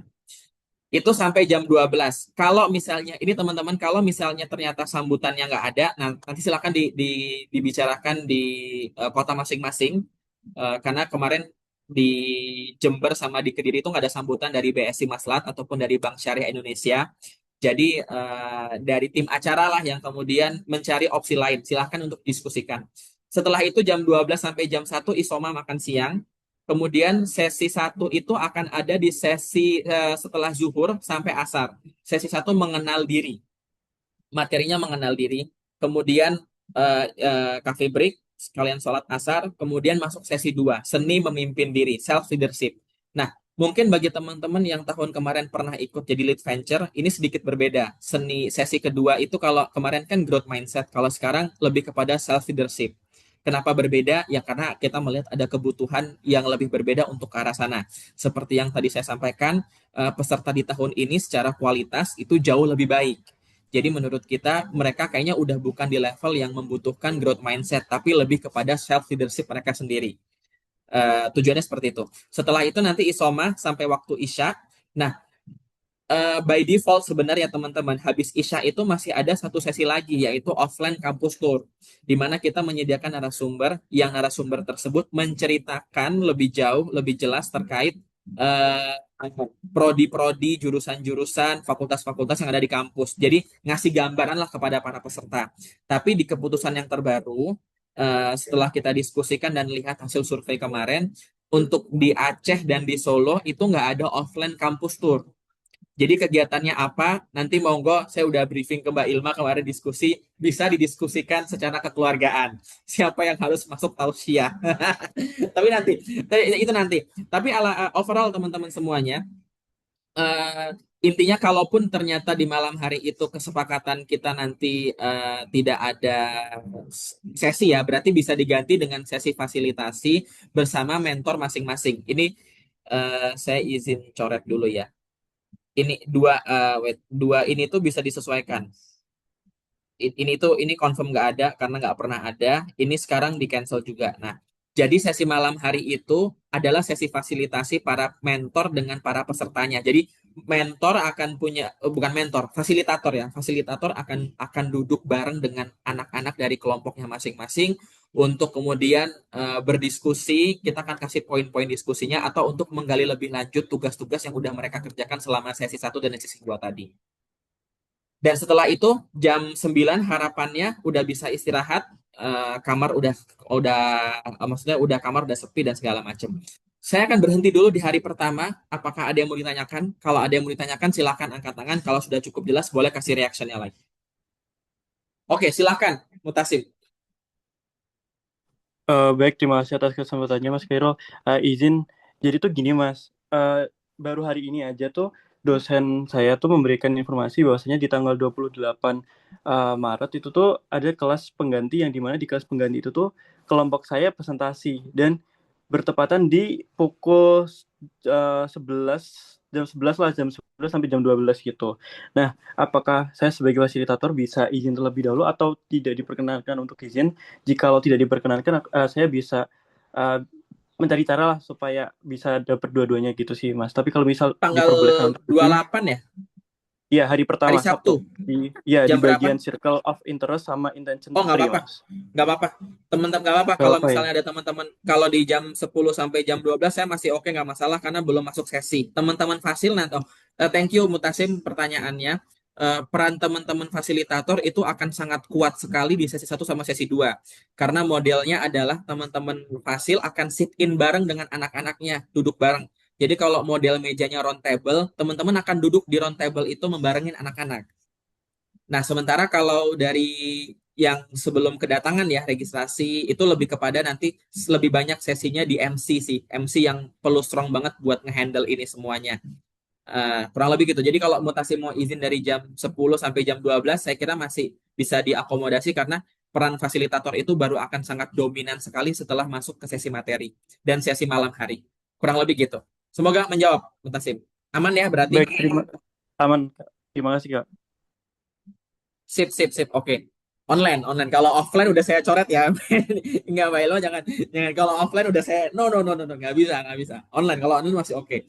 [SPEAKER 1] Itu sampai jam 12. Kalau misalnya, ini teman-teman, kalau misalnya ternyata sambutannya nggak ada, nah, nanti silakan dibicarakan di kota masing-masing. Karena kemarin di Jember sama di Kediri itu nggak ada sambutan dari BSI Maslat ataupun dari Bank Syariah Indonesia. Jadi dari tim acara lah yang kemudian mencari opsi lain. Silahkan untuk diskusikan. Setelah itu jam 12 sampai jam 1 Isoma makan siang. Kemudian sesi satu itu akan ada di sesi setelah zuhur sampai asar. Sesi satu mengenal diri, materinya mengenal diri. Kemudian cafe break, sekalian sholat asar. Kemudian masuk sesi 2 seni memimpin diri, self leadership. Nah, mungkin bagi teman-teman yang tahun kemarin pernah ikut jadi lead venture, ini sedikit berbeda. Sesi kedua itu kalau kemarin kan growth mindset, kalau sekarang lebih kepada self leadership. Kenapa berbeda? Ya karena kita melihat ada kebutuhan yang lebih berbeda untuk ke arah sana. Seperti yang tadi saya sampaikan, peserta di tahun ini secara kualitas itu jauh lebih baik. Jadi menurut kita mereka kayaknya udah bukan di level yang membutuhkan growth mindset, tapi lebih kepada self leadership mereka sendiri. Tujuannya seperti itu. Setelah itu nanti isoma sampai waktu isya. Nah, by default sebenarnya teman-teman habis isya itu masih ada satu sesi lagi yaitu offline campus tour di mana kita menyediakan narasumber yang narasumber tersebut menceritakan lebih jauh lebih jelas terkait uh, prodi-prodi jurusan-jurusan fakultas-fakultas yang ada di kampus jadi ngasih gambaran lah kepada para peserta tapi di keputusan yang terbaru setelah kita diskusikan dan lihat hasil survei kemarin untuk di Aceh dan di Solo itu nggak ada offline campus tour. Jadi kegiatannya apa? Nanti monggo saya udah briefing ke Mbak Ilma kemarin diskusi, bisa didiskusikan secara kekeluargaan. Siapa yang harus masuk tausiah. Tapi nanti, itu nanti. Tapi overall teman-teman semuanya, eh, intinya kalaupun ternyata di malam hari itu kesepakatan kita nanti tidak ada sesi ya, berarti bisa diganti dengan sesi fasilitasi bersama mentor masing-masing. Ini saya izin coret dulu ya ini dua ini tuh bisa disesuaikan. Ini confirm nggak ada karena nggak pernah ada. Ini sekarang di cancel juga. Nah, jadi sesi malam hari itu adalah sesi fasilitasi para mentor dengan para pesertanya. Jadi mentor akan punya bukan mentor, fasilitator ya. Fasilitator akan duduk bareng dengan anak-anak dari kelompoknya masing-masing untuk kemudian berdiskusi. Kita akan kasih poin-poin diskusinya atau untuk menggali lebih lanjut tugas-tugas yang udah mereka kerjakan selama sesi satu dan sesi 2 tadi. Dan setelah itu jam 9 harapannya udah bisa istirahat, kamar udah maksudnya udah kamar udah sepi dan segala macam. Saya akan berhenti dulu di hari pertama. Apakah ada yang mau ditanyakan? Kalau ada yang mau ditanyakan, silakan angkat tangan. Kalau sudah cukup jelas, boleh kasih reactionnya lagi. Oke, silakan, Mutasim.
[SPEAKER 3] Baik, terima kasih atas kesempatannya Mas Khairul. Izin, jadi tuh gini Mas, baru hari ini aja tuh dosen saya tuh memberikan informasi bahwasanya di tanggal 28 Maret itu tuh ada kelas pengganti yang dimana di kelas pengganti itu tuh kelompok saya presentasi dan bertepatan di pukul 11, jam 11 lah, jam 11 sampai jam 12 gitu. Nah, apakah saya sebagai fasilitator bisa izin terlebih dahulu atau tidak diperkenankan untuk izin? Jikalau tidak diperkenankan, saya bisa uh, mencari cara lah supaya bisa dapat dua-duanya gitu sih, Mas. Tapi kalau misal
[SPEAKER 1] Tanggal
[SPEAKER 3] diperbolehkan untuk izin,
[SPEAKER 1] 28 ya,
[SPEAKER 3] ya hari
[SPEAKER 1] hari
[SPEAKER 3] pertama
[SPEAKER 1] Sabtu,
[SPEAKER 3] Sabtu di
[SPEAKER 1] jam berapa?
[SPEAKER 3] bagian circle of interest sama intention
[SPEAKER 1] Oh,
[SPEAKER 3] to
[SPEAKER 1] nggak
[SPEAKER 3] free,
[SPEAKER 1] apa-apa.
[SPEAKER 3] Mas.
[SPEAKER 1] Nggak apa-apa. Teman-teman, nggak apa-apa.
[SPEAKER 3] Gak
[SPEAKER 1] Kalau
[SPEAKER 3] apa ya.
[SPEAKER 1] misalnya ada teman-teman, kalau di jam 10 sampai jam 12 saya masih oke, nggak masalah karena belum masuk sesi. Teman-teman fasil nanti, thank you Mutasim pertanyaannya. Peran teman-teman fasilitator itu akan sangat kuat sekali di sesi 1 sama sesi 2. Karena modelnya adalah teman-teman fasil akan sit in bareng dengan anak-anaknya, duduk bareng. Jadi kalau model mejanya round table, teman-teman akan duduk di round table itu membarengin anak-anak. Nah, sementara kalau dari yang sebelum kedatangan ya registrasi itu lebih kepada nanti lebih banyak sesinya di MC sih, MC yang perlu strong banget buat ngehandle ini semuanya. Kurang lebih gitu. Jadi kalau Mutasi mau izin dari jam 10 sampai jam 12, saya kira masih bisa diakomodasi karena peran fasilitator itu baru akan sangat dominan sekali setelah masuk ke sesi materi dan sesi malam hari. Kurang lebih gitu. Semoga menjawab, Mutasim. Aman ya berarti?
[SPEAKER 3] Baik, aman, Kak. Terima kasih, Kak.
[SPEAKER 1] Sip, sip, sip. Oke. Online, online. Kalau offline udah saya coret ya. Enggak, Mbak Elo, jangan. Jangan. Kalau offline udah saya, no, no, no, no, no. Nggak bisa, nggak bisa. Online, kalau online masih oke.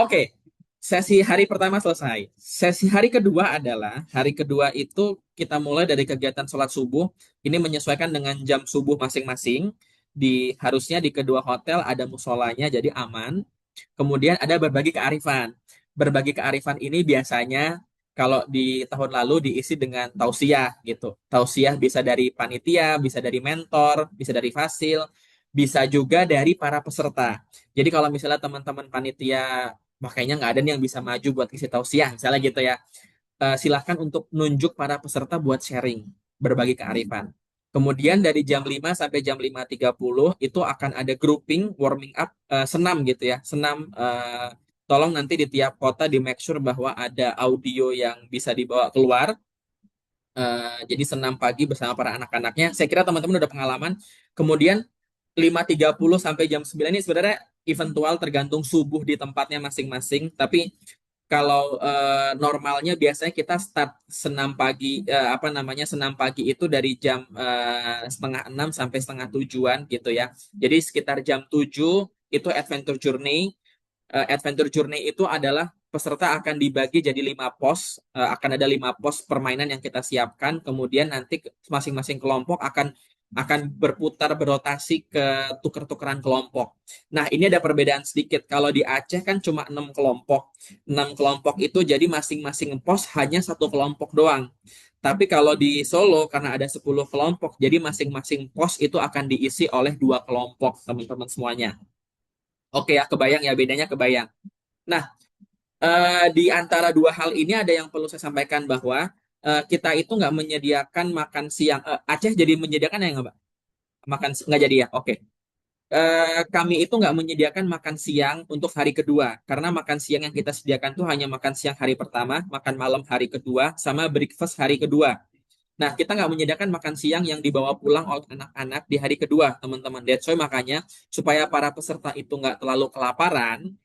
[SPEAKER 1] Oke. Sesi hari pertama selesai. Sesi hari kedua adalah, hari kedua itu kita mulai dari kegiatan sholat subuh. Ini menyesuaikan dengan jam subuh masing-masing. Harusnya di kedua hotel ada musolanya, jadi aman. Kemudian ada berbagi kearifan. Berbagi kearifan ini biasanya kalau di tahun lalu diisi dengan tausiah gitu. Tausiah bisa dari panitia, bisa dari mentor, bisa dari fasil, bisa juga dari para peserta. Jadi kalau misalnya teman-teman panitia makanya nggak ada nih yang bisa maju buat isi tausiah, misalnya gitu ya. Silahkan untuk nunjuk para peserta buat sharing, berbagi kearifan. Kemudian dari jam 5 sampai jam 5.30 itu akan ada grouping, warming up, senam gitu ya. Senam, tolong nanti di tiap kota di make sure bahwa ada audio yang bisa dibawa keluar. Jadi senam pagi bersama para anak-anaknya. Saya kira teman-teman udah pengalaman. Kemudian 5.30 sampai jam 9 ini sebenarnya eventual tergantung subuh di tempatnya masing-masing. Tapi kalau normalnya biasanya kita start senam pagi, apa namanya, senam pagi itu dari jam setengah 6 sampai setengah tujuan gitu ya. Jadi sekitar jam 7 itu adventure journey. Adventure journey itu adalah peserta akan dibagi jadi 5 pos. Akan ada 5 pos permainan yang kita siapkan. Kemudian nanti masing-masing kelompok akan berputar berotasi ke tuker-tukeran kelompok. Nah, ini ada perbedaan sedikit. Kalau di Aceh kan cuma 6 kelompok. 6 kelompok itu jadi masing-masing pos hanya 1 kelompok doang. Tapi kalau di Solo karena ada 10 kelompok, jadi masing-masing pos itu akan diisi oleh 2 kelompok, teman-teman semuanya. Oke ya, kebayang ya bedanya, kebayang. Nah, di antara dua hal ini ada yang perlu saya sampaikan bahwa kita itu nggak menyediakan makan siang. Aceh jadi menyediakan ya nggak, Mbak? Nggak jadi ya? Oke. Kami itu nggak menyediakan makan siang untuk hari kedua karena makan siang yang kita sediakan tuh hanya makan siang hari pertama, makan malam hari kedua, sama breakfast hari kedua. Nah, kita nggak menyediakan makan siang yang dibawa pulang oleh anak-anak di hari kedua, teman-teman. That's why makanya supaya para peserta itu nggak terlalu kelaparan,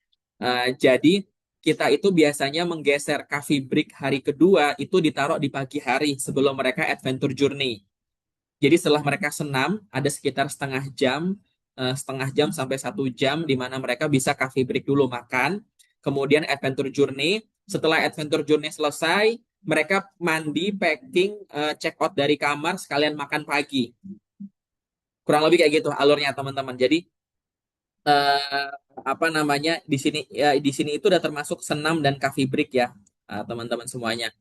[SPEAKER 1] jadi kita itu biasanya menggeser coffee break hari kedua itu ditaruh di pagi hari sebelum mereka adventure journey. Jadi setelah mereka senam, ada sekitar setengah jam sampai 1 jam di mana mereka bisa coffee break dulu makan, kemudian adventure journey. Setelah adventure journey selesai, mereka mandi, packing, check out dari kamar, sekalian makan pagi. Kurang lebih kayak gitu alurnya teman-teman. Jadi eh, apa namanya di sini ya, di sini itu udah termasuk senam dan coffee break ya, teman-teman semuanya.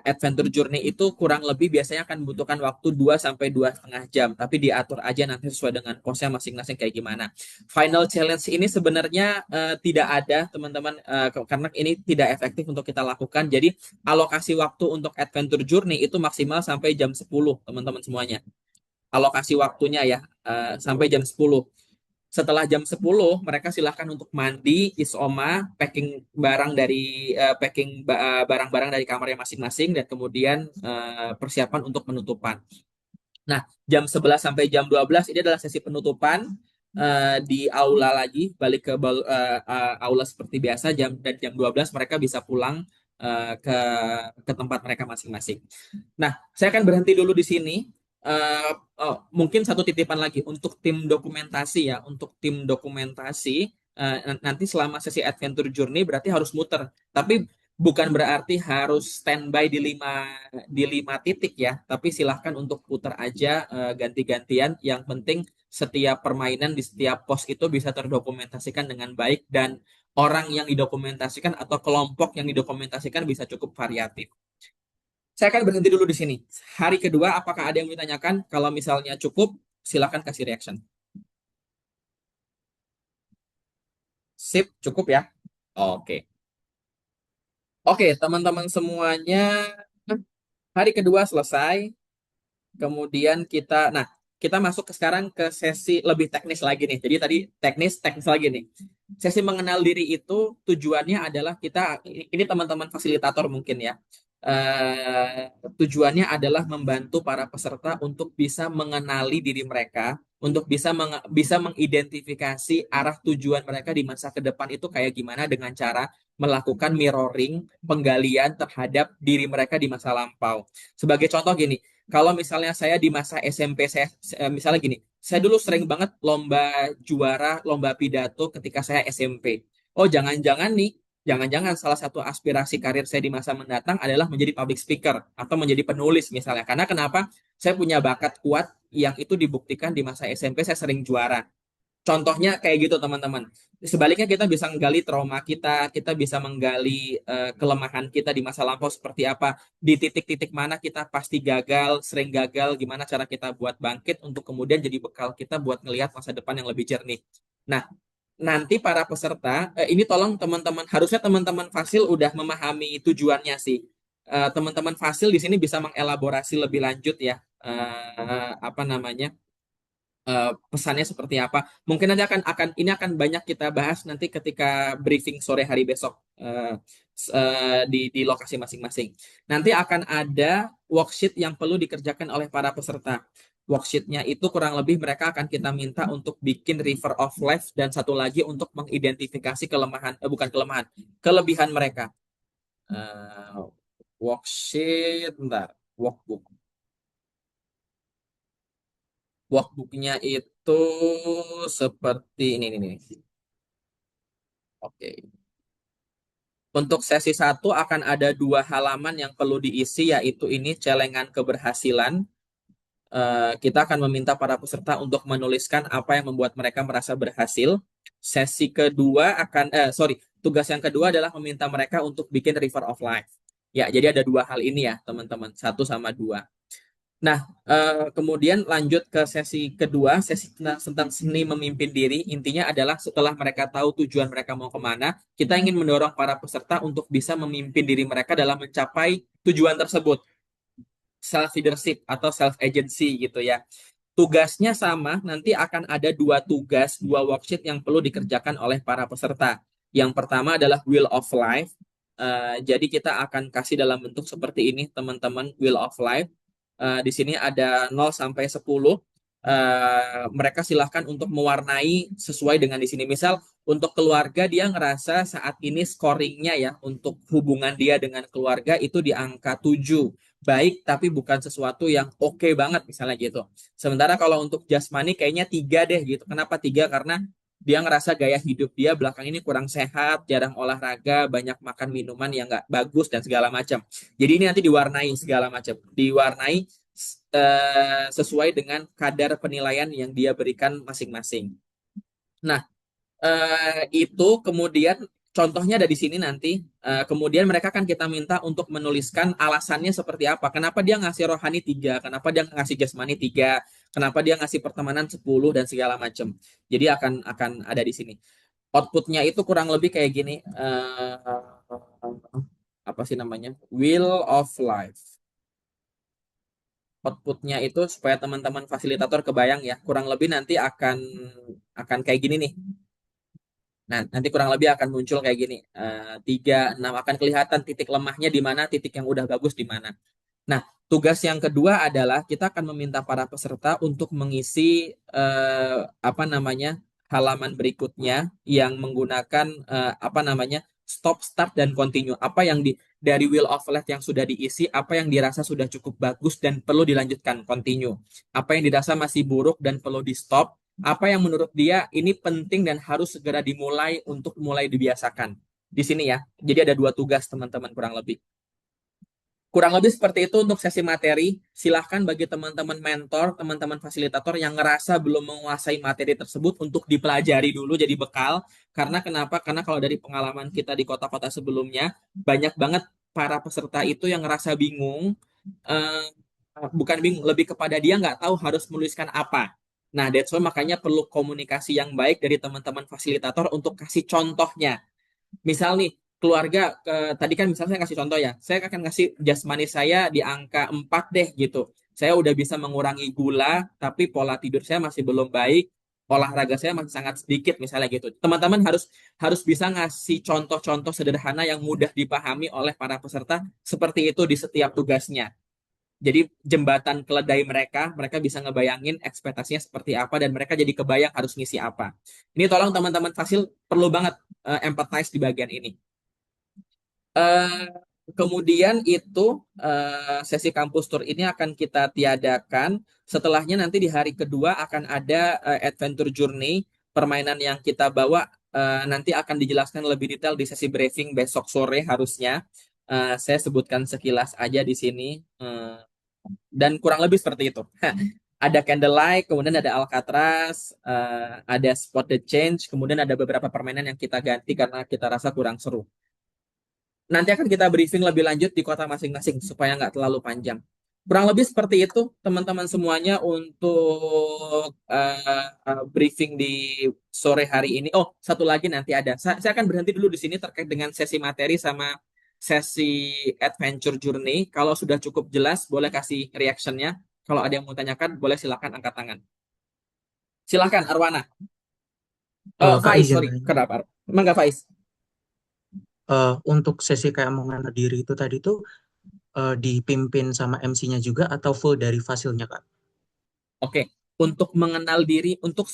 [SPEAKER 1] Adventure journey itu kurang lebih biasanya akan membutuhkan waktu 2 sampai 2,5 jam, tapi diatur aja nanti sesuai dengan posnya masing-masing kayak gimana. Final challenge ini sebenarnya tidak ada teman-teman, karena ini tidak efektif untuk kita lakukan. Jadi alokasi waktu untuk adventure journey itu maksimal sampai jam 10 teman-teman semuanya. Alokasi waktunya ya sampai jam 10. Setelah jam 10 mereka silahkan untuk mandi, isoma, packing barang-barang dari kamarnya masing-masing dan kemudian persiapan untuk penutupan. Nah, jam 11 sampai jam 12 ini adalah sesi penutupan. di aula lagi, balik ke aula seperti biasa dan jam 12 mereka bisa pulang ke tempat mereka masing-masing. Nah, saya akan berhenti dulu di sini. Eh, Mungkin satu titipan lagi untuk tim dokumentasi ya, untuk tim dokumentasi nanti selama sesi adventure journey berarti harus muter. Tapi bukan berarti harus standby di lima titik ya, tapi silahkan untuk putar aja ganti-gantian. Yang penting setiap permainan di setiap pos itu bisa terdokumentasikan dengan baik dan orang yang didokumentasikan atau kelompok yang didokumentasikan bisa cukup variatif. Saya akan berhenti dulu di sini. Hari kedua, apakah ada yang ditanyakan? Kalau misalnya cukup, silakan kasih reaction. Sip, cukup ya? Oke. Oke, teman-teman semuanya, hari kedua selesai. Kemudian kita masuk sekarang ke sesi lebih teknis lagi nih. Jadi tadi teknis lagi nih. Sesi mengenal diri itu tujuannya adalah ini teman-teman fasilitator mungkin ya. Tujuannya adalah membantu para peserta untuk bisa mengenali diri mereka, untuk bisa mengidentifikasi arah tujuan mereka di masa ke depan itu kayak gimana dengan cara melakukan mirroring, penggalian terhadap diri mereka di masa lampau. Sebagai contoh gini, kalau misalnya saya di masa SMP misalnya gini, saya dulu sering banget lomba pidato ketika saya SMP. Oh, jangan-jangan salah satu aspirasi karir saya di masa mendatang adalah menjadi public speaker atau menjadi penulis misalnya. Karena kenapa? Saya punya bakat kuat yang itu dibuktikan di masa SMP saya sering juara. Contohnya kayak gitu teman-teman. Sebaliknya kita bisa menggali trauma kita bisa menggali kelemahan kita di masa lampau seperti apa, di titik-titik mana kita pasti gagal, sering gagal, gimana cara kita buat bangkit untuk kemudian jadi bekal kita buat ngelihat masa depan yang lebih jernih. Nah, nanti para peserta, ini tolong teman-teman, harusnya teman-teman Fasil udah memahami tujuannya sih. Teman-teman Fasil di sini bisa mengelaborasi lebih lanjut ya, apa namanya, pesannya seperti apa. Mungkin nanti ini akan banyak kita bahas nanti ketika briefing sore hari besok di lokasi masing-masing. Nanti akan ada worksheet yang perlu dikerjakan oleh para peserta. Worksheetnya itu kurang lebih mereka akan kita minta untuk bikin river of life dan satu lagi untuk mengidentifikasi bukan kelemahan, kelebihan mereka. Worksheet, bentar, workbook. Workbooknya itu seperti ini nih. Oke. Untuk sesi satu akan ada 2 halaman yang perlu diisi, yaitu ini celengan keberhasilan. Kita akan meminta para peserta untuk menuliskan apa yang membuat mereka merasa berhasil. Sesi kedua tugas yang kedua adalah meminta mereka untuk bikin river of life. Ya, jadi ada 2 hal ini ya, teman-teman. 1 sama 2. Nah, kemudian lanjut ke sesi kedua, sesi tentang seni memimpin diri. Intinya adalah setelah mereka tahu tujuan mereka mau kemana, kita ingin mendorong para peserta untuk bisa memimpin diri mereka dalam mencapai tujuan tersebut. Self leadership atau self agency gitu ya. Tugasnya sama, nanti akan ada 2 tugas, 2 worksheet yang perlu dikerjakan oleh para peserta. Yang pertama adalah Wheel of Life. Jadi kita akan kasih dalam bentuk seperti ini, teman-teman, Wheel of Life. Di sini ada 0 sampai 10. Mereka silahkan untuk mewarnai sesuai dengan di sini. Misal untuk keluarga dia ngerasa saat ini scoringnya ya untuk hubungan dia dengan keluarga itu di angka 7. Baik, tapi bukan sesuatu yang oke banget misalnya gitu. Sementara kalau untuk jasmani kayaknya 3 deh gitu. Kenapa 3? Karena dia ngerasa gaya hidup dia belakang ini kurang sehat, jarang olahraga, banyak makan minuman yang nggak bagus dan segala macam. Jadi ini nanti diwarnai segala macam. Diwarnai sesuai dengan kadar penilaian yang dia berikan masing-masing. Nah, itu kemudian contohnya ada di sini nanti. Kemudian mereka akan kita minta untuk menuliskan alasannya seperti apa. Kenapa dia ngasih rohani 3, kenapa dia ngasih jasmani 3, kenapa dia ngasih pertemanan 10 dan segala macam. Jadi akan ada di sini. Outputnya itu kurang lebih kayak gini. Apa sih namanya? Wheel of Life. Outputnya itu supaya teman-teman fasilitator kebayang ya. Kurang lebih nanti akan kayak gini nih. Nah, nanti kurang lebih akan muncul kayak gini. 3, 6 akan kelihatan titik lemahnya di mana, titik yang udah bagus di mana. Nah, Tugas yang kedua adalah kita akan meminta para peserta untuk mengisi halaman berikutnya yang menggunakan stop, start dan continue. Apa yang dari Wheel of Life yang sudah diisi, apa yang dirasa sudah cukup bagus dan perlu dilanjutkan continue. Apa yang dirasa masih buruk dan perlu di stop. Apa yang menurut dia ini penting dan harus segera dimulai untuk mulai dibiasakan. Di sini ya. Jadi ada 2 tugas teman-teman kurang lebih. Kurang lebih seperti itu untuk sesi materi. Silahkan bagi teman-teman mentor, teman-teman fasilitator yang ngerasa belum menguasai materi tersebut untuk dipelajari dulu jadi bekal. Karena kenapa? Karena kalau dari pengalaman kita di kota-kota sebelumnya, banyak banget para peserta itu yang ngerasa bingung. eh, Bukan bingung, lebih kepada dia nggak tahu harus menuliskan apa. Nah, that's why makanya perlu komunikasi yang baik dari teman-teman fasilitator untuk kasih contohnya. Misal nih, keluarga, tadi kan misalnya saya kasih contoh ya, saya akan kasih jasmani saya di angka 4 deh gitu. Saya udah bisa mengurangi gula, tapi pola tidur saya masih belum baik, olahraga saya masih sangat sedikit misalnya gitu. Teman-teman harus harus bisa ngasih contoh-contoh sederhana yang mudah dipahami oleh para peserta seperti itu di setiap tugasnya. Jadi jembatan keledai mereka, mereka bisa ngebayangin ekspektasinya seperti apa dan mereka jadi kebayang harus ngisi apa. Ini tolong teman-teman fasil perlu banget empathize di bagian ini. Eh, Kemudian itu sesi kampus tour ini akan kita tiadakan. Setelahnya nanti di hari kedua akan ada adventure journey, permainan yang kita bawa nanti akan dijelaskan lebih detail di sesi briefing besok sore harusnya. Saya sebutkan sekilas aja di sini. Dan kurang lebih seperti itu. Ada Candlelight, kemudian ada Alcatraz, ada Spot the Change, kemudian ada beberapa permainan yang kita ganti karena kita rasa kurang seru. Nanti akan kita briefing lebih lanjut di kota masing-masing supaya nggak terlalu panjang. Kurang lebih seperti itu teman-teman semuanya untuk briefing di sore hari ini. Oh, satu lagi nanti ada. Saya akan berhenti dulu di sini terkait dengan sesi materi sama sesi adventure journey. Kalau sudah cukup jelas, boleh kasih reactionnya. Kalau ada yang mau tanyakan, boleh silakan angkat tangan. Silakan, Arwana.
[SPEAKER 4] Kak
[SPEAKER 1] Faiz,
[SPEAKER 4] izin
[SPEAKER 1] sorry.
[SPEAKER 4] nanya.
[SPEAKER 1] Kenapa? Emang nggak Faiz?
[SPEAKER 4] Untuk sesi kayak mengenal diri itu tadi tuh dipimpin sama MC-nya juga atau full dari fasilnya, Kak?
[SPEAKER 1] Oke, untuk mengenal diri, untuk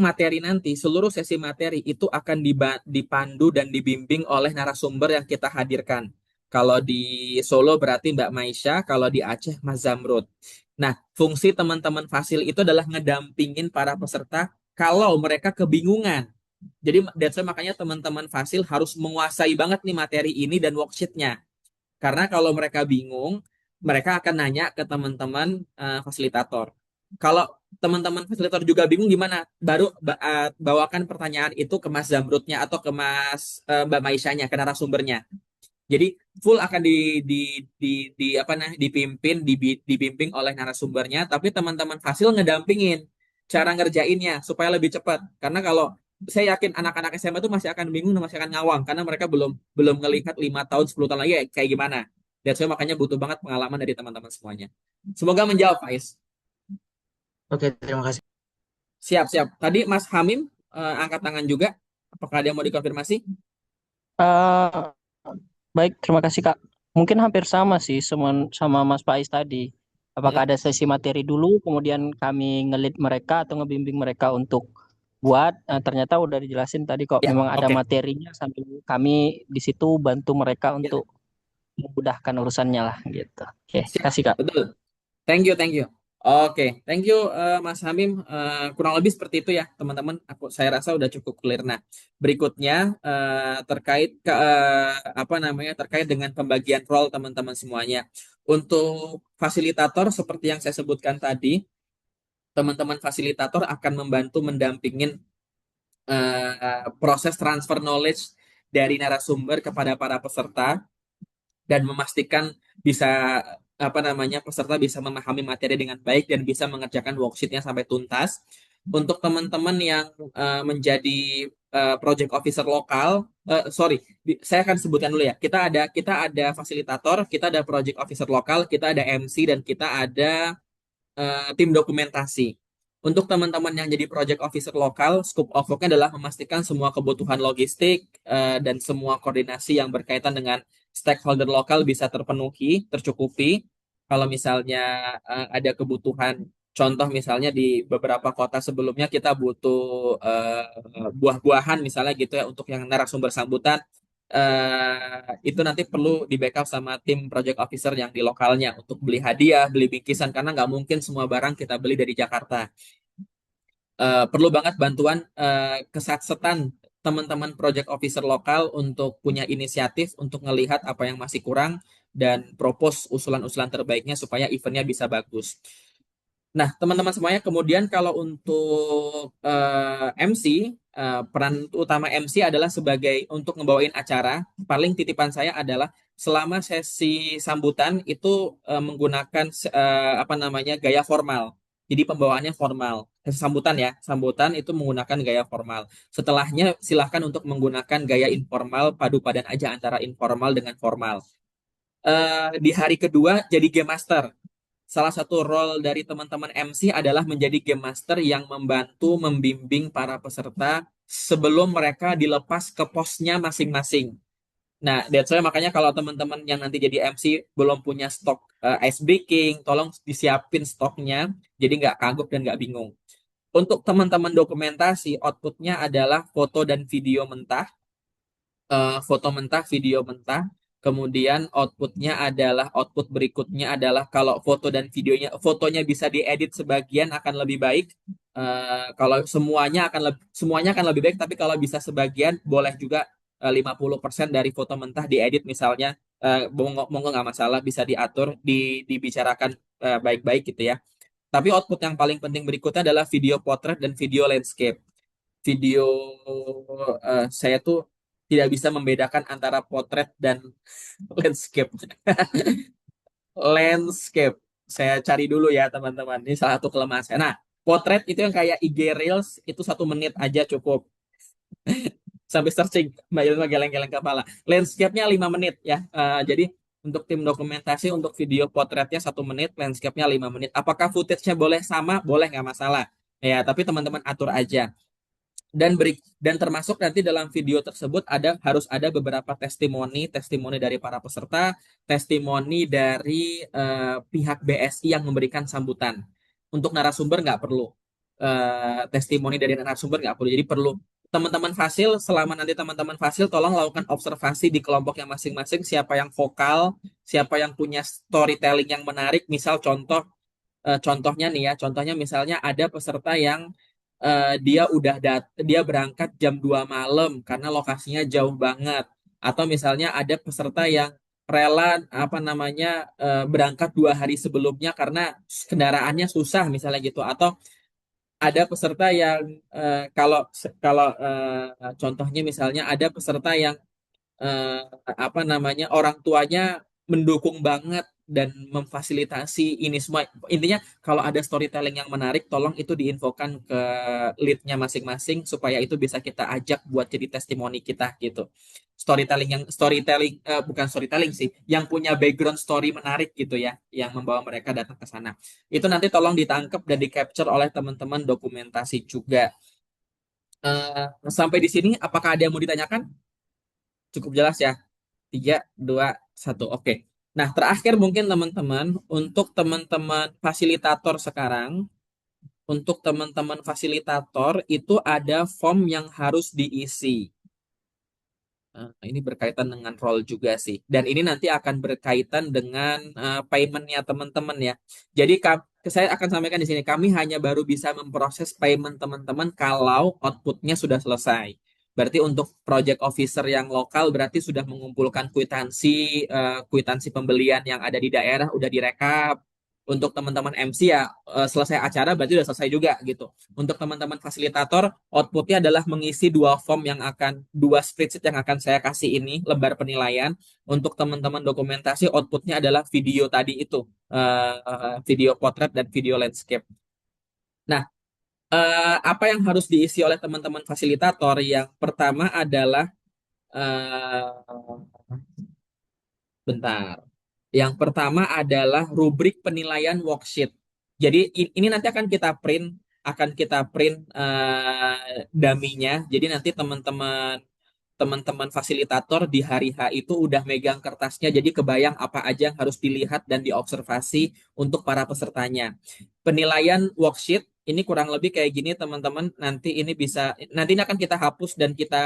[SPEAKER 1] materi nanti, seluruh sesi materi itu akan dipandu dan dibimbing oleh narasumber yang kita hadirkan. Kalau di Solo berarti Mbak Maisha, kalau di Aceh Mas Zamrud. Nah, fungsi teman-teman Fasil itu adalah ngedampingin para peserta kalau mereka kebingungan. Jadi that's why makanya teman-teman Fasil harus menguasai banget nih materi ini dan worksheet-nya. Karena kalau mereka bingung, mereka akan nanya ke teman-teman fasilitator. Kalau teman-teman fasilitator juga bingung gimana, baru bawakan pertanyaan itu ke Mas Zamrudnya atau ke Mbak Maisyanya, ke narasumbernya. Jadi full akan dibimbing oleh narasumbernya, tapi teman-teman fasil ngedampingin cara ngerjainnya supaya lebih cepat. Karena kalau saya yakin anak-anak SMA itu masih akan bingung dan masih akan ngawang karena mereka belum belum ngelihat 5 tahun 10 tahun lagi kayak gimana. Dan saya makanya butuh banget pengalaman dari teman-teman semuanya. Semoga menjawab, Faiz.
[SPEAKER 4] Oke, terima kasih.
[SPEAKER 1] Siap, siap. Tadi Mas Hamim angkat tangan juga. Apakah ada yang mau dikonfirmasi?
[SPEAKER 5] Eh, Baik, terima kasih Kak. Mungkin hampir sama sih sama Mas Faiz tadi. Apakah ada sesi materi dulu, kemudian kami ngelit mereka atau ngebimbing mereka untuk buat. Ternyata udah dijelasin tadi kok,
[SPEAKER 1] Ya,
[SPEAKER 5] memang ada
[SPEAKER 1] oke.
[SPEAKER 5] materinya sambil kami di situ bantu mereka
[SPEAKER 1] Ya,
[SPEAKER 5] untuk memudahkan urusannya lah gitu. Oke,
[SPEAKER 1] siap.
[SPEAKER 5] kasih Kak.
[SPEAKER 1] Betul. Thank you, thank you. Oke, thank you Mas Hamim. Kurang lebih seperti itu ya, teman-teman. Saya rasa udah cukup clear. Nah, berikutnya terkait dengan pembagian role teman-teman semuanya. Untuk fasilitator seperti yang saya sebutkan tadi, teman-teman fasilitator akan membantu mendampingin proses transfer knowledge dari narasumber kepada para peserta dan memastikan bisa peserta bisa memahami materi dengan baik dan bisa mengerjakan worksheetnya sampai tuntas. Untuk teman-teman yang menjadi project officer lokal, saya akan sebutkan dulu ya. Kita ada fasilitator, kita ada project officer lokal, kita ada MC dan kita ada tim dokumentasi. Untuk teman-teman yang jadi project officer lokal, scope of work-nya adalah memastikan semua kebutuhan logistik dan semua koordinasi yang berkaitan dengan stakeholder lokal bisa terpenuhi, tercukupi. kalau misalnya ada kebutuhan, contoh misalnya di beberapa kota sebelumnya kita butuh buah-buahan misalnya gitu ya untuk yang narasumber sambutan, itu nanti perlu di backup sama tim project officer yang di lokalnya untuk beli hadiah, beli bingkisan karena nggak mungkin semua barang kita beli dari Jakarta. Perlu banget bantuan kesatsetan teman-teman project officer lokal untuk punya inisiatif untuk ngelihat apa yang masih kurang dan propose usulan-usulan terbaiknya supaya eventnya bisa bagus. Nah, teman-teman semuanya, kemudian kalau untuk MC, peran utama MC adalah sebagai untuk ngebawain acara. Paling titipan saya adalah selama sesi sambutan itu menggunakan apa namanya gaya formal. Jadi pembawaannya formal. Sesi sambutan ya, sambutan itu menggunakan gaya formal. Setelahnya silahkan untuk menggunakan gaya informal, padu padan aja antara informal dengan formal. Di hari kedua jadi game master. Salah satu role dari teman-teman MC adalah menjadi game master yang membantu membimbing para peserta sebelum mereka dilepas ke posnya masing-masing. Nah, that's why makanya kalau teman-teman yang nanti jadi MC belum punya stok ice breaking, tolong disiapin stoknya, jadi nggak kagok dan nggak bingung. Untuk teman-teman dokumentasi, outputnya adalah foto dan video mentah, foto mentah, video mentah. Kemudian output berikutnya adalah kalau fotonya bisa diedit sebagian akan lebih baik. Kalau semuanya akan lebih baik, tapi kalau bisa sebagian boleh juga 50% dari foto mentah diedit misalnya. Monggo nggak masalah, bisa diatur, dibicarakan baik-baik gitu ya. Tapi output yang paling penting berikutnya adalah video potret dan video landscape. Video saya tuh tidak bisa membedakan antara potret dan landscape. Landscape. Saya cari dulu ya teman-teman. Ini salah satu kelemahan saya. Nah, potret itu yang kayak IG Reels itu 1 menit aja cukup. Sampai searching, Mbak Ilma geleng-geleng kepala. Landscape-nya 5 menit ya. Jadi untuk tim dokumentasi, untuk video potretnya 1 menit, landscape-nya 5 menit. Apakah footage-nya boleh sama? Boleh, nggak masalah. Ya, tapi teman-teman atur aja. Dan termasuk nanti dalam video tersebut harus ada beberapa testimoni dari para peserta, testimoni dari pihak BSI yang memberikan sambutan. Untuk narasumber nggak perlu. Testimoni dari narasumber nggak perlu. Jadi perlu teman-teman fasil, selama nanti teman-teman fasil tolong lakukan observasi di kelompok yang masing-masing, siapa yang vokal, siapa yang punya storytelling yang menarik. Misal contohnya nih ya, contohnya misalnya ada peserta yang dia berangkat jam 2 malam karena lokasinya jauh banget, atau misalnya ada peserta yang rela apa namanya berangkat 2 hari sebelumnya karena kendaraannya susah misalnya gitu, atau ada peserta yang kalau kalau contohnya misalnya ada peserta yang eh, apa namanya orang tuanya mendukung banget dan memfasilitasi ini semua. Intinya kalau ada storytelling yang menarik, tolong itu diinfokan ke leadnya masing-masing supaya itu bisa kita ajak buat jadi testimoni kita gitu. Bukan storytelling sih, yang punya background story menarik gitu ya, yang membawa mereka datang ke sana. Itu nanti tolong ditangkap dan di capture oleh teman-teman dokumentasi juga. Sampai di sini, apakah ada yang mau ditanyakan? Cukup jelas ya. 3, 2, 1. Oke. Nah, terakhir mungkin teman-teman, untuk teman-teman fasilitator itu ada form yang harus diisi. Ini berkaitan dengan role juga sih. Dan ini nanti akan berkaitan dengan payment-nya teman-teman ya. Jadi saya akan sampaikan di sini, kami hanya baru bisa memproses payment teman-teman kalau output-nya sudah selesai. Berarti untuk project officer yang lokal berarti sudah mengumpulkan kwitansi pembelian yang ada di daerah udah direkap. Untuk teman-teman MC ya selesai acara berarti udah selesai juga gitu. Untuk teman-teman fasilitator, outputnya adalah mengisi 2 form dua spreadsheet yang akan saya kasih ini, lembar penilaian. Untuk teman-teman dokumentasi, outputnya adalah video tadi itu, video potret dan video landscape. Nah, apa yang harus diisi oleh teman-teman fasilitator? Yang pertama adalah bentar. Yang pertama adalah rubrik penilaian worksheet. Jadi ini nanti akan kita print dummy-nya. Jadi nanti teman-teman teman-teman fasilitator di hari H itu udah megang kertasnya, jadi kebayang apa aja yang harus dilihat dan diobservasi untuk para pesertanya. Penilaian worksheet ini kurang lebih kayak gini teman-teman. Nanti ini akan kita hapus dan kita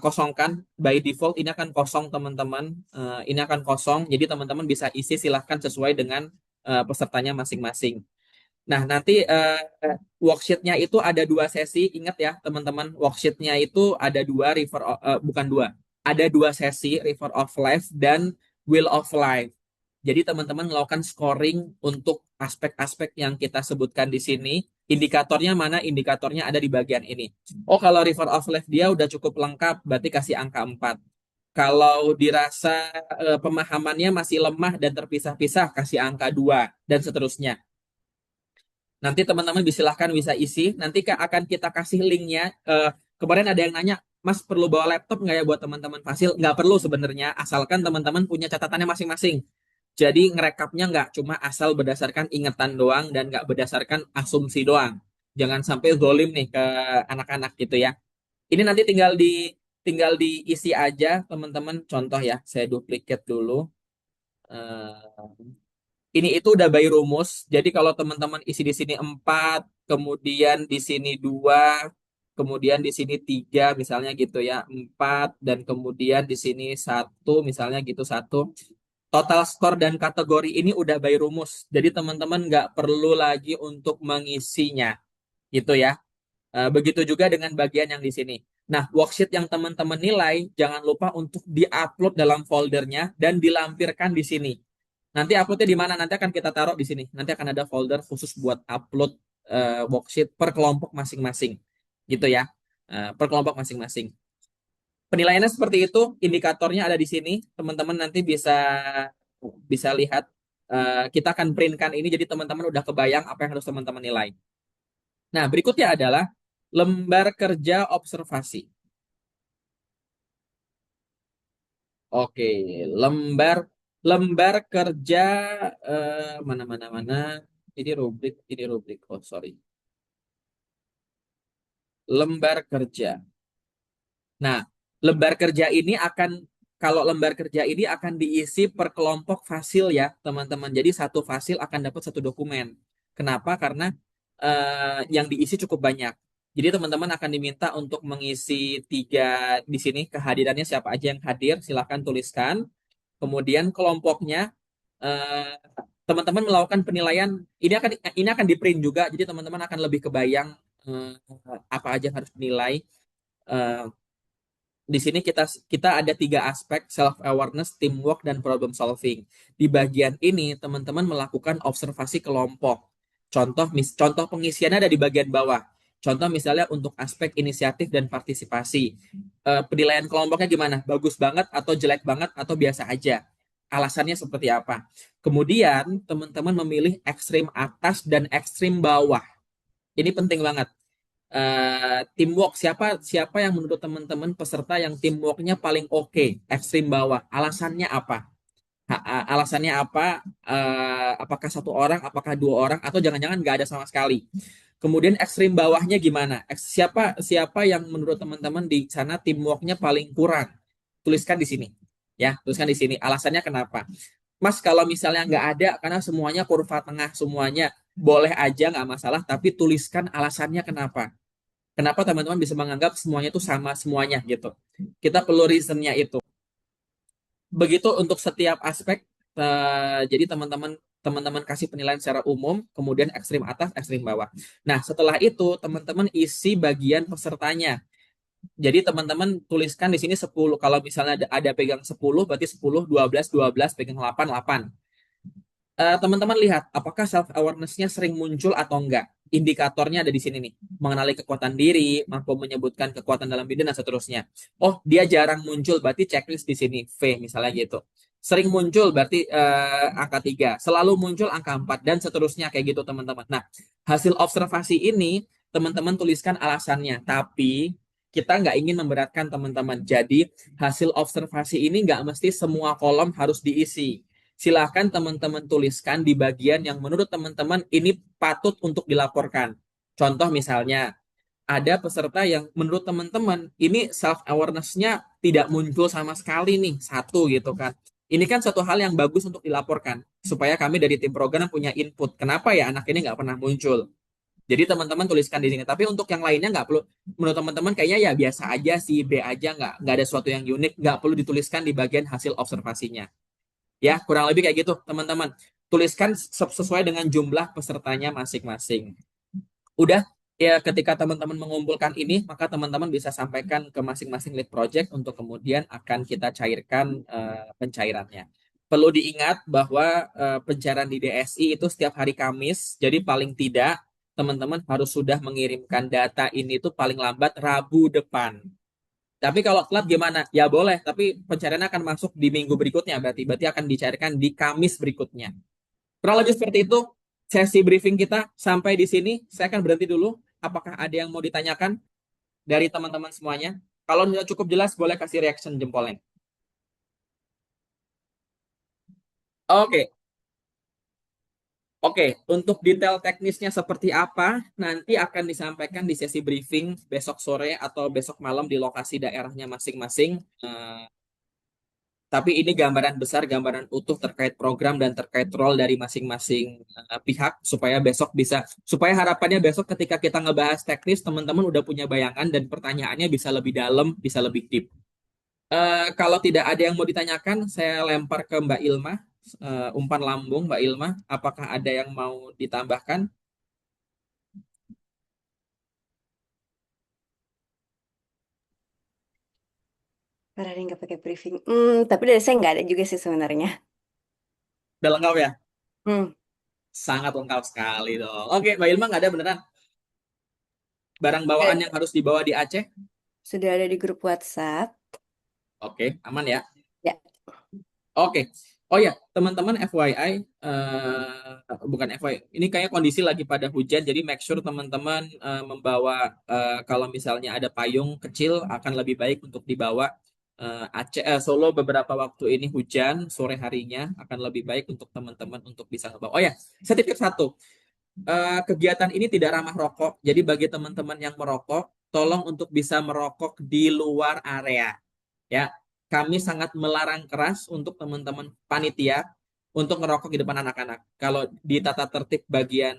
[SPEAKER 1] kosongkan. By default ini akan kosong teman-teman. Ini akan kosong, jadi teman-teman bisa isi silahkan sesuai dengan pesertanya masing-masing. Nah, nanti worksheet-nya itu ada 2 sesi. Ingat ya, teman-teman, worksheet-nya itu ada bukan dua. Ada 2 sesi, River of Life dan Wheel of Life. Jadi teman-teman melakukan scoring untuk aspek-aspek yang kita sebutkan di sini. Indikatornya mana? Indikatornya ada di bagian ini. Oh, kalau River of Life dia udah cukup lengkap, berarti kasih angka 4. Kalau dirasa pemahamannya masih lemah dan terpisah-pisah, kasih angka 2, dan seterusnya. Nanti teman-teman silahkan bisa isi. Nanti akan kita kasih linknya. Kemarin ada yang nanya, Mas perlu bawa laptop nggak ya buat teman-teman fasil? Nggak perlu sebenarnya, asalkan teman-teman punya catatannya masing-masing. Jadi ngerekapnya nggak cuma asal berdasarkan ingatan doang dan nggak berdasarkan asumsi doang. Jangan sampai zolim nih ke anak-anak gitu ya. Ini nanti tinggal diisi aja teman-teman. Contoh ya, saya duplicate dulu. Ini itu udah by rumus. Jadi kalau teman-teman isi di sini 4, kemudian di sini 2, kemudian di sini 3 misalnya gitu ya. 4 dan kemudian di sini 1 misalnya gitu 1. Total skor dan kategori ini udah by rumus. Jadi teman-teman nggak perlu lagi untuk mengisinya gitu ya. Begitu juga dengan bagian yang di sini. Nah, worksheet yang teman-teman nilai jangan lupa untuk diupload dalam foldernya dan dilampirkan di sini. Nanti uploadnya di mana? Nanti akan kita taruh di sini. Nanti akan ada folder khusus buat upload worksheet per kelompok masing-masing. Gitu ya. Per kelompok masing-masing. Penilaiannya seperti itu. Indikatornya ada di sini. Teman-teman nanti bisa lihat. Kita akan printkan ini. Jadi teman-teman udah kebayang apa yang harus teman-teman nilai. Nah, berikutnya adalah lembar kerja observasi. Oke, lembar kerja mana. Ini rubrik. Oh, sorry. Lembar kerja. Nah, kalau lembar kerja ini akan diisi per kelompok fasil ya, teman-teman. Jadi satu fasil akan dapat satu dokumen. Kenapa? Karena yang diisi cukup banyak. Jadi teman-teman akan diminta untuk mengisi 3 di sini, kehadirannya siapa aja yang hadir, silahkan tuliskan. Kemudian kelompoknya, teman-teman melakukan penilaian, ini akan di-print juga, jadi teman-teman akan lebih kebayang apa aja yang harus dinilai. Di sini kita ada 3 aspek, self-awareness, teamwork, dan problem solving. Di bagian ini, teman-teman melakukan observasi kelompok. Contoh pengisiannya ada di bagian bawah. Contoh misalnya untuk aspek inisiatif dan partisipasi. Penilaian kelompoknya gimana? Bagus banget atau jelek banget atau biasa aja? Alasannya seperti apa? Kemudian teman-teman memilih ekstrim atas dan ekstrim bawah. Ini penting banget. Teamwork, siapa yang menurut teman-teman peserta yang teamworknya paling oke, ekstrim bawah? Alasannya apa? Alasannya apa? Apakah 1 orang, apakah 2 orang, atau jangan-jangan nggak ada sama sekali? Kemudian ekstrim bawahnya gimana? Siapa yang menurut teman-teman di sana teamworknya paling kurang? Tuliskan di sini, ya. Tuliskan di sini. Alasannya kenapa? Mas, kalau misalnya nggak ada, karena semuanya kurva tengah semuanya, boleh aja nggak masalah, tapi tuliskan alasannya kenapa. Kenapa teman-teman bisa menganggap semuanya itu sama semuanya gitu. Kita perlu reasonnya itu. Begitu untuk setiap aspek. Jadi teman-teman kasih penilaian secara umum, kemudian ekstrim atas, ekstrim bawah. Nah, setelah itu teman-teman isi bagian pesertanya. Jadi teman-teman tuliskan di sini 10. Kalau misalnya ada pegang 10, berarti 10, 12, pegang 8, 8. Teman-teman lihat apakah self awareness-nya sering muncul atau enggak. Indikatornya ada di sini nih. Mengenali kekuatan diri, mampu menyebutkan kekuatan dalam diri, dan seterusnya. Oh, dia jarang muncul, berarti checklist di sini V misalnya gitu. Sering muncul berarti angka 3. Selalu muncul angka 4 dan seterusnya kayak gitu teman-teman. Nah, hasil observasi ini teman-teman tuliskan alasannya. Tapi kita nggak ingin memberatkan teman-teman. Jadi hasil observasi ini nggak mesti semua kolom harus diisi. Silahkan teman-teman tuliskan di bagian yang menurut teman-teman ini patut untuk dilaporkan. Contoh misalnya, ada peserta yang menurut teman-teman ini self awareness-nya tidak muncul sama sekali nih, satu gitu kan. Ini kan satu hal yang bagus untuk dilaporkan supaya kami dari tim program punya input. Kenapa ya anak ini nggak pernah muncul? Jadi teman-teman tuliskan di sini. Tapi untuk yang lainnya nggak perlu. Menurut teman-teman kayaknya ya biasa aja sih, B aja nggak ada sesuatu yang unik, nggak perlu dituliskan di bagian hasil observasinya. Ya kurang lebih kayak gitu teman-teman. Tuliskan sesuai dengan jumlah pesertanya masing-masing. Udah, ya ketika teman-teman mengumpulkan ini, maka teman-teman bisa sampaikan ke masing-masing lead project untuk kemudian akan kita cairkan pencairannya. Perlu diingat bahwa pencairan di DSI itu setiap hari Kamis, jadi paling tidak teman-teman harus sudah mengirimkan data ini tuh paling lambat Rabu depan. Tapi kalau telat gimana? Ya boleh, tapi pencairannya akan masuk di minggu berikutnya, berarti akan dicairkan di Kamis berikutnya. Kurang lebih seperti itu sesi briefing kita sampai di sini. Saya akan berhenti dulu. Apakah ada yang mau ditanyakan dari teman-teman semuanya? Kalau sudah cukup jelas, boleh kasih reaction jempolnya. Oke. Oke, untuk detail teknisnya seperti apa, nanti akan disampaikan di sesi briefing besok sore atau besok malam di lokasi daerahnya masing-masing. Tapi ini gambaran besar, gambaran utuh terkait program dan terkait role dari masing-masing pihak supaya harapannya besok ketika kita ngebahas teknis, teman-teman udah punya bayangan dan pertanyaannya bisa lebih dalam, bisa lebih deep. Kalau tidak ada yang mau ditanyakan, saya lempar ke Mbak Ilma, umpan lambung Mbak Ilma, apakah ada yang mau ditambahkan?
[SPEAKER 2] Karena dia nggak pakai briefing. Tapi dari saya nggak ada juga sih sebenarnya.
[SPEAKER 1] Udah lengkap ya?
[SPEAKER 2] Hmm,
[SPEAKER 1] Sangat lengkap sekali dong. Oke, Mbak Ilma nggak ada beneran? Barang bawaan yang harus dibawa di Aceh?
[SPEAKER 2] sudah ada di grup WhatsApp.
[SPEAKER 1] Oke, aman ya?
[SPEAKER 2] Ya.
[SPEAKER 1] Oke. Oh ya, teman-teman FYI, bukan FYI, ini kayak kondisi lagi pada hujan, jadi make sure teman-teman membawa, kalau misalnya ada payung kecil, akan lebih baik untuk dibawa. Solo beberapa waktu ini hujan, sore harinya akan lebih baik untuk teman-teman untuk bisa membawa. Oh ya, saya titip satu, kegiatan ini tidak ramah rokok, jadi bagi teman-teman yang merokok, tolong untuk bisa merokok di luar area. Ya, kami sangat melarang keras untuk teman-teman panitia untuk ngerokok di depan anak-anak. Kalau di tata tertib bagian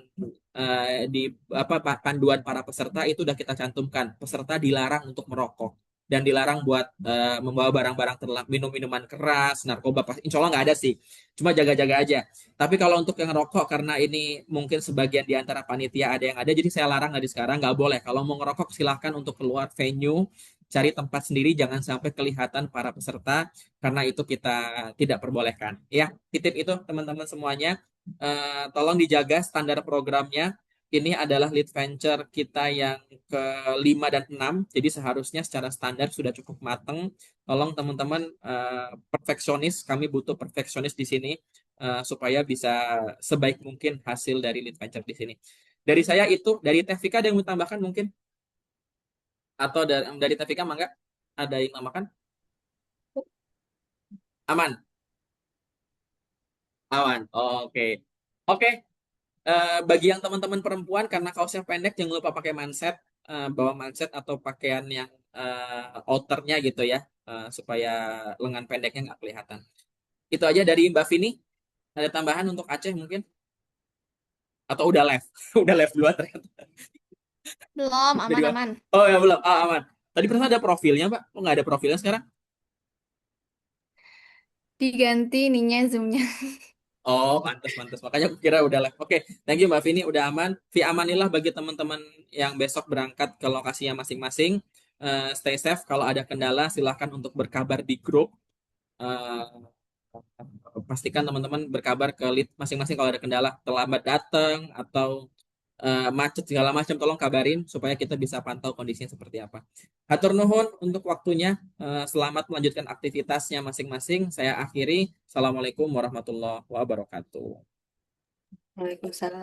[SPEAKER 1] di panduan para peserta itu udah kita cantumkan, peserta dilarang untuk merokok dan dilarang buat membawa barang-barang minuman keras, narkoba. Insya Allah nggak ada sih, cuma jaga-jaga aja. Tapi kalau untuk yang rokok, karena ini mungkin sebagian di antara panitia ada yang ada, jadi saya larang dari sekarang nggak boleh. Kalau mau ngerokok silahkan untuk keluar venue, cari tempat sendiri, jangan sampai kelihatan para peserta karena itu kita tidak perbolehkan. Ya, titip itu teman-teman semuanya. Tolong dijaga standar programnya. Ini adalah lead venture kita yang ke-5 dan 6, jadi seharusnya secara standar sudah cukup matang. Tolong teman-teman perfeksionis, kami butuh perfeksionis di sini supaya bisa sebaik mungkin hasil dari lead venture di sini. Dari saya itu, dari Tevika ada yang mau tambahkan mungkin? Atau dari Tevika mangga? Ada yang namakan? Aman? Aman. Oke. Oke. Bagi yang teman-teman perempuan karena kaosnya pendek jangan lupa pakai manset, bawa manset atau pakaian yang outernya gitu ya, supaya lengan pendeknya nggak kelihatan. Itu aja dari Mbak Vini. Ada tambahan untuk Aceh mungkin? Atau udah live? Udah live duluan ternyata.
[SPEAKER 6] Belum,
[SPEAKER 1] Jadi,
[SPEAKER 6] aman-aman.
[SPEAKER 1] oh ya belum. Ah, aman. Tadi pernah ada profilnya, Pak? Oh nggak ada profilnya sekarang?
[SPEAKER 6] Diganti ininya zoomnya.
[SPEAKER 1] Oh, pantas, pantas. Makanya aku kira udah live. Oke, thank you Mbak Vini, udah aman. Fi amanilah bagi teman-teman yang besok berangkat ke lokasinya masing-masing. Stay safe. Kalau ada kendala, silahkan untuk berkabar di grup. Eh, Pastikan teman-teman berkabar ke lead masing-masing kalau ada kendala, terlambat datang atau macet segala macam, tolong kabarin supaya kita bisa pantau kondisinya seperti apa. Hatur nuhun untuk waktunya. Selamat melanjutkan aktivitasnya masing-masing. Saya akhiri. Assalamualaikum warahmatullahi wabarakatuh.
[SPEAKER 2] Waalaikumsalam.